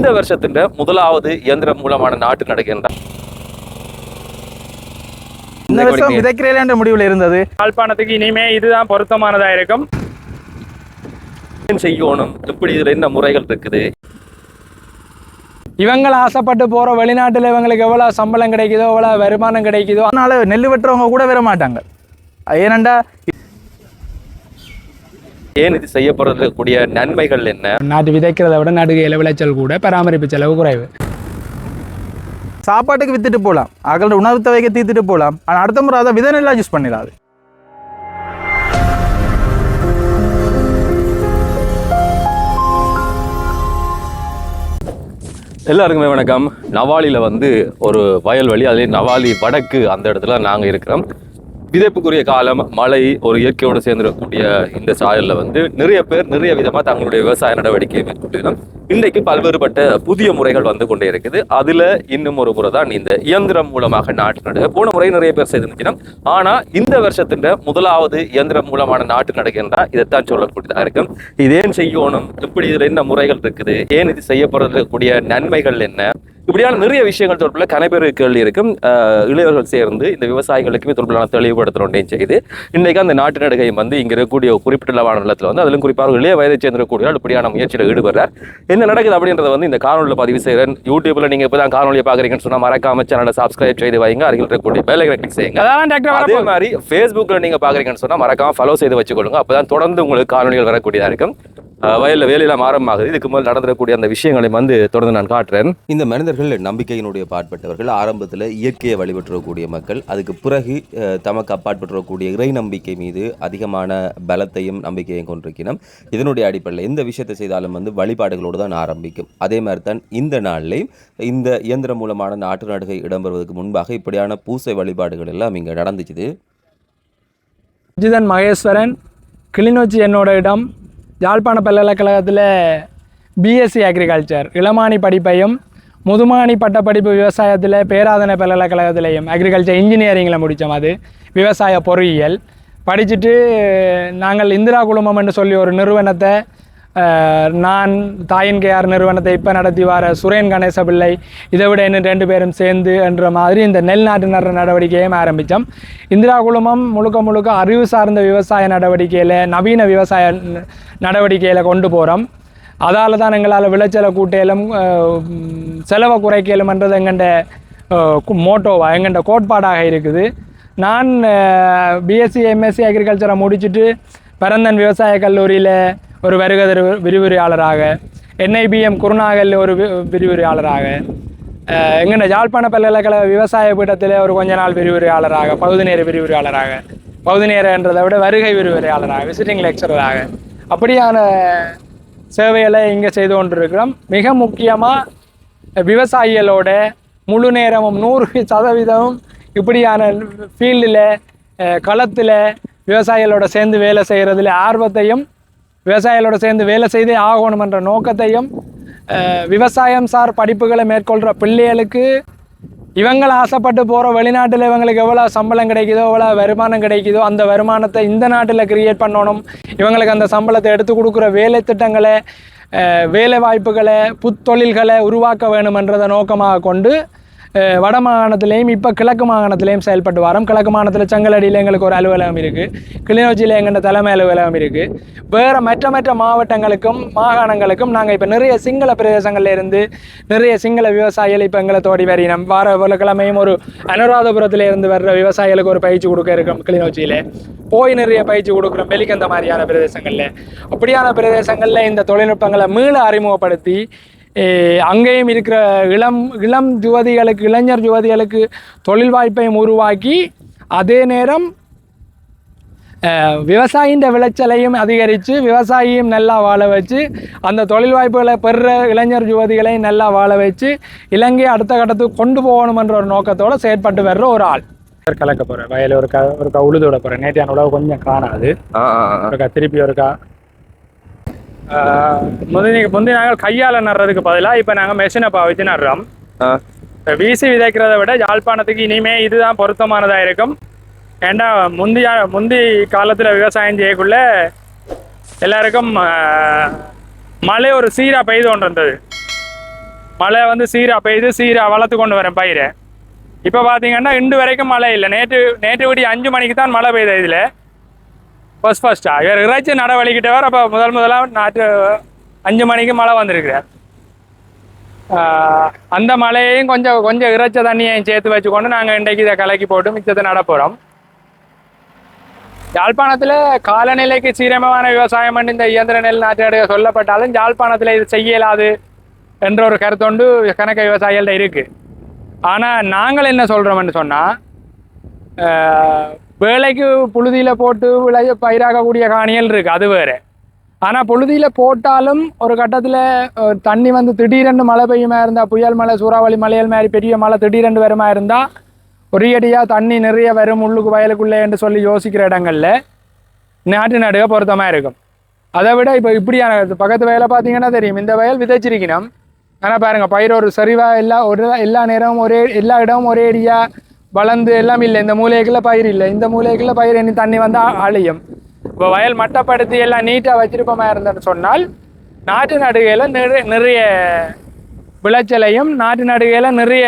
இந்த வருஷத்தின் முதலாவது இயந்திரம் மூலமான நாட்டு நடக்கின்ற இந்த வருஷம் விதைக்கிறேன் முடிவில் இருந்தது. யாழ்ப்பாணத்துக்கு இனிமே இதுதான் பொருத்தமானதா இருக்கும். செய்யணும் எப்படி இதுல என்ன முறைகள் இருக்குது? இவங்க ஆசைப்பட்டு போற வெளிநாட்டுல இவங்களுக்கு எவ்வளவு சம்பளம் கிடைக்குதோ எவ்வளவு வருமானம் கிடைக்குதோ அதனால நெல் வெட்டுறவங்க கூட வர மாட்டாங்க. ஏனண்டா ஏன் இது செய்யப்படுறதுக்கூடிய நன்மைகள் என்ன? நாட்டு விதைக்கிறத விட நடுகையில விளைச்சல் கூட, பராமரிப்பு செலவு குறைவு. சாப்பாட்டுக்கு வித்துட்டு போகலாம், அகல உணவு தேவைக்கு தீர்த்துட்டு போகலாம். ஆனால் அடுத்த முறை அதை விதை நெல்லா யூஸ் பண்ணிடாது. எல்லாருக்குமே வணக்கம். நவாலியில் ஒரு வயல்வெளி, அதுலேயும் நவாலி வடக்கு அந்த இடத்துல நாங்கள் இருக்கிறோம். விதைப்புக்குரிய காலம், மழை, ஒரு இயற்கையோடு சேர்ந்துடக்கூடிய இந்த சாயலில் நிறைய பேர் நிறைய விதமாக தங்களுடைய விவசாய நடவடிக்கையை மேற்கொண்டிருக்கோம். இன்றைக்கு பல்வேறுபட்ட புதிய முறைகள் வந்து கொண்டே இருக்குது. அதில் இன்னும் ஒரு முறை தான் இந்த இயந்திரம் மூலமாக நாட்டு நடுக. போன முறை நிறைய பேர் செய்திருக்கணும். ஆனால் இந்த வருஷத்தின் முதலாவது இயந்திரம் மூலமான நாட்டு நடுகின்றா இதைத்தான் சொல்லக்கூடியதாக இருக்கும். இது ஏன் செய்யணும், எப்படி இதில் என்ன முறைகள் இருக்குது, ஏன் இது செய்யப்படுறதுக்கூடிய நன்மைகள் என்ன, இப்படியான நிறைய விஷயங்கள் தொடர்பில் கனைப்பேறு கேள்வி இருக்கும். இளையவர்கள் சேர்ந்து இந்த விவசாயிகளுக்குமே தொடர்பிலான தெளிவுபடுத்துறோம் செய்து இன்றைக்கு அந்த நாட்டு நடுகையும் இங்கே இருக்கக்கூடிய குறிப்பிட்ட நிலத்தில் அதிலும் குறிப்பாக இளைய வயதை சேர்ந்திருக்கக்கூடிய இப்படியான முயற்சியில் ஈடுபடுறார். என்ன நடக்குது அப்படின்றத இந்த காணொலியில் பதிவு செய்கிறேன். யூடியூப்ல நீங்க இப்பதான் காணொலியை பாக்குறீங்கன்னு சொன்னா மறக்காம சேனலை சப்ஸ்கிரைப் செய்து வைங்க, அருகில் இருக்கக்கூடிய பெல் ஐகானை கிளிக் செய்யுங்க. அதே மாதிரி ஃபேஸ்புக்ல நீங்க பாக்குறீங்கன்னு சொன்னா மறக்காம ஃபாலோ செய்து வச்சுக்கொள்ளுங்க. அப்பதான் தொடர்ந்து உங்களுக்கு காணொலிகள் வரக்கூடியதா இருக்கும். வயல்ல வேலையெல்லாம் ஆரம்பமாகுது. இதுக்கு முதல் நடந்துக்கூடிய அந்த விஷயங்களை தொடர்ந்து நான் காட்டுறேன். இந்த மனிதர்கள் நம்பிக்கையினுடைய பாட்பட்டவர்கள். ஆரம்பத்தில் இயற்கையை வழிபற்றக்கூடிய மக்கள், அதுக்கு பிறகு தமக்கு அப்பாற்பற்றக்கூடிய இறை நம்பிக்கை மீது அதிகமான பலத்தையும் நம்பிக்கையும் கொண்டிருக்கணும். இதனுடைய அடிப்படையில் எந்த விஷயத்தை செய்தாலும் வழிபாடுகளோடு தான் ஆரம்பிக்கும். அதே மாதிரி தான் இந்த நாளில் இந்த இயந்திரம் மூலமான நாட்டு நடுகை இடம்பெறுவதற்கு முன்பாக இப்படியான பூசை வழிபாடுகள் எல்லாம் இங்கே நடந்துச்சுது. ஜிதன் மகேஸ்வரன், கிளிநொச்சி என்னோட இடம். யாழ்ப்பாண பல்கலைக்கழகத்தில் பிஎஸ்சி அக்ரிகல்ச்சர் இளமானி படிப்பையும் முதுமானி பட்டப்படிப்பு விவசாயத்தில் பேராதனை பல்கலைக்கழகத்திலையும் அக்ரிகல்ச்சர் இன்ஜினியரிங்கில் முடித்தோம். அது விவசாய பொறியியல் படிச்சுட்டு நாங்கள் இந்திரா குழுமம் என்று சொல்லி ஒரு நிறுவனத்தை, நான் தாயின் கேஆர் நிறுவனத்தை இப்போ நடத்தி வர சுரேன் கணேச பிள்ளை, இதை விட இன்னும் 2 பேரும் சேர்ந்து என்ற மாதிரி இந்த நெல் நாட்டு நடுற நடவடிக்கையும் ஆரம்பித்தோம். இந்திரா குழுமம் முழுக்க அறிவு சார்ந்த விவசாய நடவடிக்கையில், நவீன விவசாய நடவடிக்கையில் கொண்டு போகிறோம். அதால் தான் எங்களால் விளைச்சலை கூட்டையிலும் செலவை குறைக்கலும்ன்றது எங்கள்ட மோட்டோவாக எங்கள்ட கோட்பாடாக இருக்குது. நான் பிஎஸ்சி எம்எஸ்சி அக்ரிகல்ச்சரை முடிச்சுட்டு பரந்தன் விவசாய கல்லூரியில் ஒரு வருகை விரிவுரையாளராக, NIBM குருநாகல் ஒரு விரிவுரையாளராக, எங்கள்ட யாழ்ப்பாண பல்கலைக்கழக விவசாய பீடத்தில் ஒரு கொஞ்ச நாள் விரிவுரையாளராக, பகுதி நேர விரிவுரையாளராக, பகுதி நேரன்றதை விட வருகை விரிவுரையாளராக, விசிட்டிங் லெக்சரராக, அப்படியான சேவைகளை இங்கே செய்து கொண்டிருக்கிறோம். மிக முக்கியமாக விவசாயிகளோட முழு நேரமும் 100% இப்படியான ஃபீல்டில் களத்தில் விவசாயிகளோட சேர்ந்து வேலை செய்கிறதுல ஆர்வத்தையும், விவசாயிகளோட சேர்ந்து வேலை செய்தே ஆகணுமென்ற நோக்கத்தையும், விவசாயம் சார் படிப்புகளை மேற்கொள்கிற பிள்ளைகளுக்கு இவங்களை ஆசைப்பட்டு போகிற வெளிநாட்டில் இவங்களுக்கு எவ்வளோ சம்பளம் கிடைக்குதோ எவ்வளோ வருமானம் கிடைக்குதோ அந்த வருமானத்தை இந்த நாட்டில் கிரியேட் பண்ணணும், இவங்களுக்கு அந்த சம்பளத்தை எடுத்து கொடுக்குற வேலை திட்டங்களை, வேலை வாய்ப்புகளை, புத்தொழில்களை உருவாக்க வேணுமென்றதை நோக்கமாக கொண்டு வட மாகாணத்திலையும் இப்போ கிழக்கு மாகாணத்திலையும் செயல்பட்டு வரோம். கிழக்கு மாகாணத்தில் செங்கலடியில் எங்களுக்கு ஒரு அலுவலகம் இருக்குது, கிளிநொச்சியில் எங்கள்ட தலைமை அலுவலகம் இருக்குது. வேறு மற்ற மாவட்டங்களுக்கும் மாகாணங்களுக்கும் நாங்கள் இப்போ நிறைய சிங்கள பிரதேசங்களில் இருந்து நிறைய சிங்கள விவசாயிகள் இப்போ எங்களை தோடி வரினோம். வார கிழமையும் ஒரு அனுராதபுரத்தில் இருந்து வர்ற விவசாயிகளுக்கு ஒரு பயிற்சி கொடுக்க இருக்கோம். கிளிநொச்சியில் போய் நிறைய பயிற்சி கொடுக்குறோம். வெளிக்கந்த மாதிரியான பிரதேசங்களில், அப்படியான பிரதேசங்களில் இந்த தொழில்நுட்பங்களை மீள அறிமுகப்படுத்தி அங்கேயும் இருக்கிற இளம் யுவதிகளுக்கு, இளைஞர் யுவதிகளுக்கு தொழில் வாய்ப்பையும் உருவாக்கி, அதே நேரம் விவசாயின்ற விளைச்சலையும் அதிகரித்து விவசாயியும் நல்லா வாழ வச்சு, அந்த தொழில் வாய்ப்புகளை பெறுற இளைஞர் யுவதிகளையும் நல்லா வாழ வச்சு இலங்கையை அடுத்த கட்டத்துக்கு கொண்டு போகணுமென்ற ஒரு நோக்கத்தோடு செயற்பட்டு வர்ற ஒரு ஆள். கலக்க போகிறேன் வயலில் ஒருக்கா உழுது விட போகிறேன். நேற்றையான உழவு கொஞ்சம் காணாது, ஒருக்கா திருப்பி ஒருக்கா முந்தைய நாங்கள் கையால் நடுறதுக்கு பதிலாக இப்போ நாங்கள் மெஷினை வச்சு நடுறோம். வீசி விதைக்கிறத விட யாழ்ப்பாணத்துக்கு இனிமே இதுதான் பொருத்தமானதாக இருக்கும். ஏண்டா முந்தி காலத்தில் விவசாயம் செய்யக்குள்ள எல்லாருக்கும் மழை ஒரு சீராக பெய்து கொண்டு இருந்தது. மழை வந்து சீராக பெய்து சீராக வளர்த்து கொண்டு வரேன் பயிரை. இப்போ பார்த்தீங்கன்னா இன்று வரைக்கும் மழை இல்லை. நேற்று விடி 5 மணிக்கு தான் மழை பெய்யுது. இதில் ஃபஸ்ட்டாக இவர் இறைச்சி நடவடிக்கிட்டவர். அப்போ முதலாக 5 மணிக்கு மழை வந்திருக்கிறார். அந்த மழையையும் கொஞ்சம் இறைச்ச தண்ணியையும் சேர்த்து வச்சுக்கொண்டு நாங்கள் இன்றைக்கு இதை கலக்கி போட்டு மிச்சத்தை நடப்போகிறோம். யாழ்ப்பாணத்தில் காலநிலைக்கு சீரமைவான விவசாயம் இந்த இயந்திர நெல் நாற்று சொல்லப்பட்டாலும் யாழ்ப்பாணத்தில் இது செய்ய இயலாது என்ற ஒரு கருத்தொண்டு கணக்க விவசாயிகள்கிட்ட இருக்குது. ஆனால் நாங்கள் என்ன சொல்கிறோம்னு சொன்னால், வேலைக்கு புழுதியில் போட்டு பயிராகக்கூடிய காணிகள் இருக்குது, அது வேறு. ஆனால் புழுதியில் போட்டாலும் ஒரு கட்டத்தில் தண்ணி வந்து திடீரென்று மழை பெய்யுமா இருந்தால், புயல் மழை சூறாவளி மலையல் மாதிரி பெரிய மழை திடீரென்று வருமா இருந்தால் ஒரேடியாக தண்ணி நிறைய வரும் உள்ளுக்கு வயலுக்குள்ளே என்று சொல்லி யோசிக்கிற இடங்களில் நாட்டு நடுக பொருத்தமாக இருக்கும். அதை விட இப்போ இப்படியான பக்கத்து வயலை பார்த்தீங்கன்னா தெரியும், இந்த வயல் விதைச்சிருக்கணும். ஆனால் பாருங்கள், பயிர் ஒரு சரிவாக எல்லா நேரமும் எல்லா இடமும் ஒரே அடியாக வளர்ந்து எல்லாம் இல்லை. இந்த மூலைக்குள்ள பயிர் இல்லை, இந்த மூலைக்குள்ள பயிர் இனி தண்ணி வந்தால் அழியும். இப்போ வயல் மட்டப்படுத்தி எல்லாம் நீட்டாக வச்சிருப்போமா இருந்தேன்னு சொன்னால் நாட்டு நடுகையில் நிறைய விளைச்சலையும் நாட்டு நடுகையில் நிறைய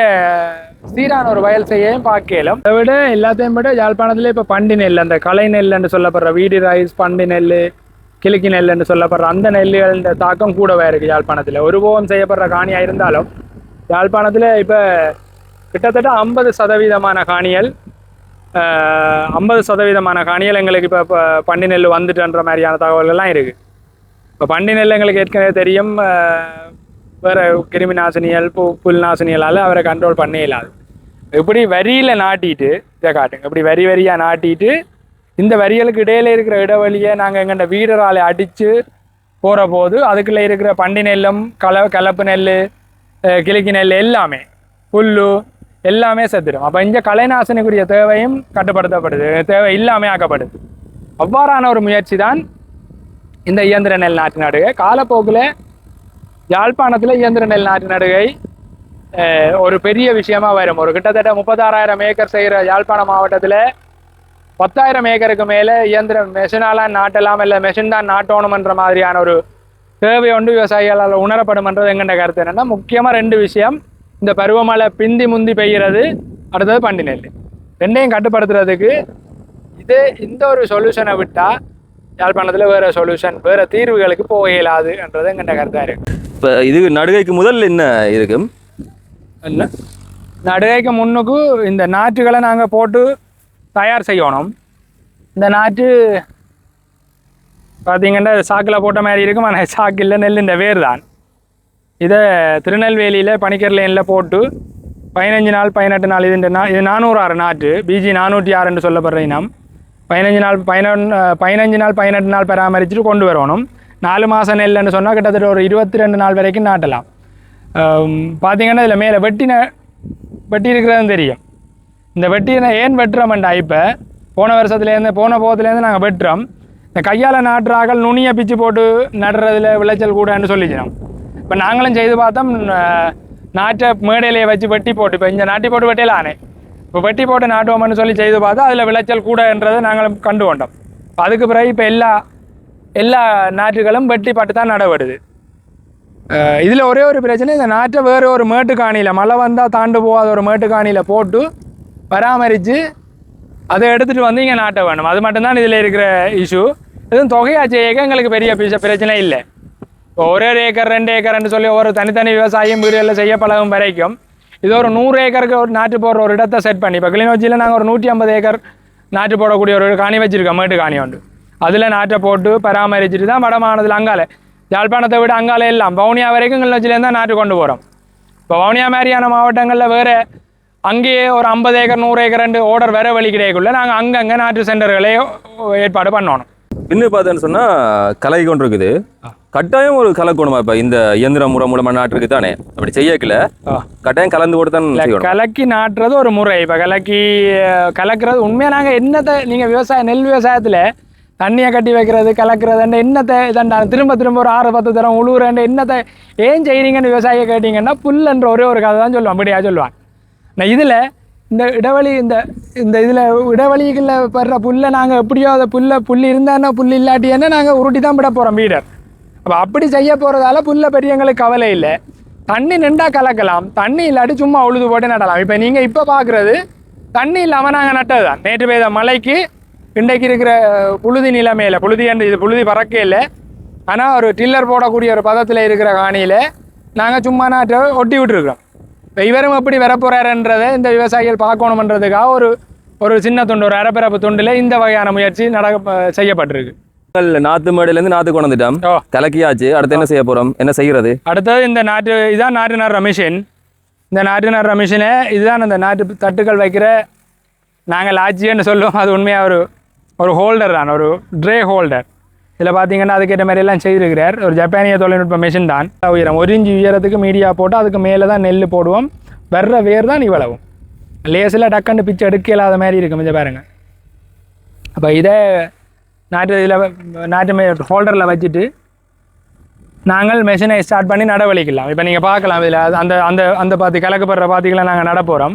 சீரான ஒரு வயல் செய்யவும் பார்க்கலாம். அதை விட எல்லாத்தையும் விட யாழ்ப்பாணத்தில் இப்போ பண்டி நெல், அந்த களை நெல் என்று சொல்லப்படுற வீடி ரைஸ், பண்டி நெல், கிழக்கி நெல் என்று சொல்லப்படுற அந்த நெல்லுகளின் தாக்கம் கூடவே இருக்குது யாழ்ப்பாணத்தில். ஒரு போகம் செய்யப்படுற காணியாக இருந்தாலும் யாழ்ப்பாணத்தில் இப்போ கிட்டத்தட்ட 50% காணிகள் 50% காணிகள் எங்களுக்கு இப்போ பண்டி நெல் வந்துட்டுன்ற மாதிரியான தகவல்கள்லாம் இருக்குது. இப்போ பண்டி நெல் எங்களுக்கு ஏற்கனவே தெரியும், வேறு கிருமி நாசினிகள் புல் நாசினிகளால் அவரை கண்ட்ரோல் பண்ண இயலாது. இப்படி வரியில் நாட்டிட்டு இதை காட்டுங்க, இப்படி வரியாக நாட்டிட்டு இந்த வரிகளுக்கு இடையில இருக்கிற இடைவெளியை நாங்கள் எங்கள்கிட்ட வீடரால் அடித்து போகிற போது அதுக்குள்ளே இருக்கிற பண்டி நெல்லும் கலப்பு நெல், கிழக்கி நெல் எல்லாமே புல் எல்லாமே செத்துடும். அப்போ இந்த கலைநாசினிக்குரிய தேவையும் கட்டுப்படுத்தப்படுது, தேவை இல்லாமல் ஆக்கப்படுது. அவ்வாறான ஒரு முயற்சி தான் இந்த இயந்திர நெல் நாட்டு நடுகை. காலப்போக்கில் யாழ்ப்பாணத்தில் இயந்திர நெல் நாட்டு நடுகை ஒரு பெரிய விஷயமா வரும். ஒரு கிட்டத்தட்ட 36,000 ஏக்கர் செய்கிற யாழ்ப்பாணம் மாவட்டத்தில் 10,000 ஏக்கருக்கு மேலே இயந்திரம் மெஷினாலாம் நாட்டலாம், இல்லை மெஷின் தான் நாட்டணுமன்ற மாதிரியான ஒரு தேவை ஒன்று விவசாயிகளால் உணரப்படும்ன்றது எங்கள்ட கருத்து. என்னென்னா முக்கியமாக 2 விஷயம், இந்த பருவமழை பிந்தி முந்தி பெய்கிறது, அடுத்தது பண்டி நெல். ரெண்டையும் கட்டுப்படுத்துறதுக்கு இந்த ஒரு சொல்யூஷனை விட்டால் யாழ்ப்பாணத்தில் வேறு சொல்யூஷன், வேறு தீர்வுகளுக்கு போக இயலாதுன்றது எங்கள்ட கருத்தாக இருக்குது. இப்போ இது நடுகைக்கு முதல்ல என்ன இருக்கும்? இல்லை, நடுகைக்கு முன்னுக்கு இந்த நாற்றுகளை நாங்கள் போட்டு தயார் செய்யணும். இந்த நாற்று பார்த்தீங்கன்னா சாக்கில் போட்ட மாதிரி இருக்கும், ஆனால் சாக்கு இல்லை, நெல் இந்த வேர் தான். இதை திருநெல்வேலியில் பனிக்கர் லைனில் போட்டு 15 நாள் 18 நாள் இது 406 நாற்று, பிஜி 406 சொல்லப்படுற இனம். 15 நாள் 18 நாள் பராமரிச்சுட்டு கொண்டு வரணும். 4 மாதம் நெல்லுன்னு சொன்னால் கிட்டத்தட்ட ஒரு 22 நாள் வரைக்கும் நாட்டலாம். பார்த்தீங்கன்னா இதில் மேலே வெட்டி இருக்கிறதுன்னு தெரியும். இந்த வெட்டினை ஏன் வெட்டுறோம்டா, இப்போ போன போகத்துலேருந்து நாங்கள் வெட்டுறோம். இந்த கையால் நாட்டுறாக்கள் நுனியை பிச்சு போட்டு நடுறதுல விளைச்சல் கூடன்னு சொல்லிக்கிறோம். இப்போ நாங்களும் செய்து பார்த்தோம், நாட்டை மேடையிலேயே வச்சு வெட்டி போட்டு, இப்போ இந்த நாட்டி போட்டு வெட்டியலானே, இப்போ வெட்டி போட்டு நாட்டுவோம்னு சொல்லி செய்து பார்த்தா அதில் விளைச்சல் கூடன்றதை நாங்களும் கண்டு கொண்டோம். அதுக்கு பிறகு இப்போ எல்லா நாற்றுகளும் வெட்டி பட்டு தான் நடவடுது. இதில் ஒரே ஒரு பிரச்சனை, இந்த நாட்டை வேறு ஒரு மேட்டுக்காணியில் மழை வந்தால் தாண்டு போகாத ஒரு மேட்டுக்காணியில் போட்டு பராமரித்து அதை எடுத்துகிட்டு வந்து இங்கே நாட்ட வேணும். அது மட்டும்தான் இதில் இருக்கிற இஷ்யூ. எதுவும் தொகையாச்சு எங்களுக்கு பெரிய பிரச்சனை இல்லை. இப்போ 1 ஏக்கர் 2 ஏக்கர்ன்னு சொல்லி ஒரு தனித்தனி விவசாயம் வீடுகளில் செய்ய பழகும் வரைக்கும் இது ஒரு 100 ஏக்கருக்கு ஒரு நாட்டு போடுற ஒரு இடத்தை செட் பண்ணி, இப்போ கிளிநொச்சியில் நாங்கள் ஒரு 150 ஏக்கர் நாட்டு போடக்கூடிய ஒரு காணி வச்சுருக்கோம், மேட்டு காணி உண்டு. அதில் நாட்டை போட்டு பராமரிச்சுட்டு தான் வடமானதில் அங்கால யாழ்ப்பாணத்தை விட அங்கால எல்லாம் வவுனியா வரைக்கும் கிளிநொச்சியிலேருந்து தான் நாட்டு கொண்டு போகிறோம். இப்போ வவுனியா மாதிரியான மாவட்டங்களில் வேறு அங்கேயே ஒரு 50 ஏக்கர் 100 ஏக்கர் ஓர்டர் வேறு வழி கிடைக்கக்குள்ள நாங்கள் அங்கங்கே நாட்டு சென்டர்களை ஏற்பாடு பண்ணணும். இன்னும் பார்த்தேன்னு சொன்னால் கலை கொண்டு இருக்குது, கட்டாயம் ஒரு கலக்கணுமா? இப்போ இந்த இயந்திர முறை மூலமாக நாட்டுக்கு தானே, அப்படி செய்யக்கல கட்டாயம் கலந்து போட்டு தான் கலக்கி நாட்டுறது ஒரு முறை. இப்போ கலக்கிறது உண்மையாக நாங்கள் என்னத்தை நீங்கள் நெல் விவசாயத்தில் தண்ணியை கட்டி வைக்கிறது கலக்கிறது என்னத்தை இதண்டா திரும்ப ஒரு 6-10 தரம் உழுவுறேன் என்னத்தை ஏன் செய்கிறீங்கன்னு விவசாயியை கேட்டிங்கன்னா புல்லுன்ற ஒரே ஒரு கதை தான் சொல்லுவான், அப்படியா சொல்லுவான். நான் இதில் இந்த இடைவெளி இந்த இதில் இடைவெளிகளில் படுற புல்லை நாங்கள் எப்படியோ அதை புல் இருந்தான்னா புல் இல்லாட்டியன்னா நாங்கள் உருட்டி தான் விட போகிறோம் வீடர். அப்போ அப்படி செய்ய போகிறதால புல்லை பெரிய எங்களுக்கு கவலை இல்லை. தண்ணி நின்றா கலக்கலாம், தண்ணி இல்லாட்டி சும்மா உழுது போட்டு நடலாம். இப்போ நீங்கள் இப்போ பார்க்குறது தண்ணி இல்லாமல் நாங்கள் நட்டது தான். நேற்று பெய்த மழைக்கு இன்றைக்கு இருக்கிற புழுதி நிலைமையில், புழுதி பறக்கே இல்லை, ஆனால் ஒரு டில்லர் போடக்கூடிய ஒரு பதத்தில் இருக்கிற காணியில் நாங்கள் சும்மா நாட்டை ஒட்டி விட்டுருக்குறோம். இப்போ இவரும் எப்படி வரப்போகிறாருன்றதை இந்த விவசாயிகள் பார்க்கணுன்றதுக்காக ஒரு சின்ன துண்டு, ஒரு அரைப்பரப்பு துண்டில் இந்த வகையான முயற்சி செய்யப்பட்டிருக்கு. நாத்து மேடையிலேருந்து நாத்து கொண்டு வந்துட்டோம், கலக்கியாச்சு. அடுத்து என்ன செய்ய போகிறோம், என்ன செய்கிறது? அடுத்தது இந்த இதுதான் நாட்டு நடுற மிஷின். இந்த நாட்டு நடுற மிஷினை இதுதான் அந்த நாட்டு தட்டுக்கள் வைக்கிற நாங்கள் லாட்சின்னு சொல்லுவோம். அது உண்மையாக ஒரு ஹோல்டர் தான், ஒரு ட்ரே ஹோல்டர். இதில் பார்த்தீங்கன்னா அதுக்கேற்ற மாதிரி எல்லாம் செய்திருக்கிறார். ஒரு ஜப்பானிய தொழில்நுட்ப மிஷின் தான். உயரம் 1 இன்ச்சு உயரத்துக்கு மீடியா போட்டு அதுக்கு மேலே தான் நெல் போடுவோம். வர்ற வேர் தான் இவ்வளவும். லேசில் டக்குன்னு பிச்சு எடுக்க இல்லாத மாதிரி இருக்கும். கொஞ்சம் பாருங்கள். அப்போ இதை நாட்டு ஹோல்டரில் வச்சுட்டு நாங்கள் மெஷினை ஸ்டார்ட் பண்ணி நடவடிக்கலாம். இப்போ நீங்கள் பார்க்கலாம், இதில் அந்த கலக்கப்படுற பாத்திகளை நாங்கள் நட போகிறோம்.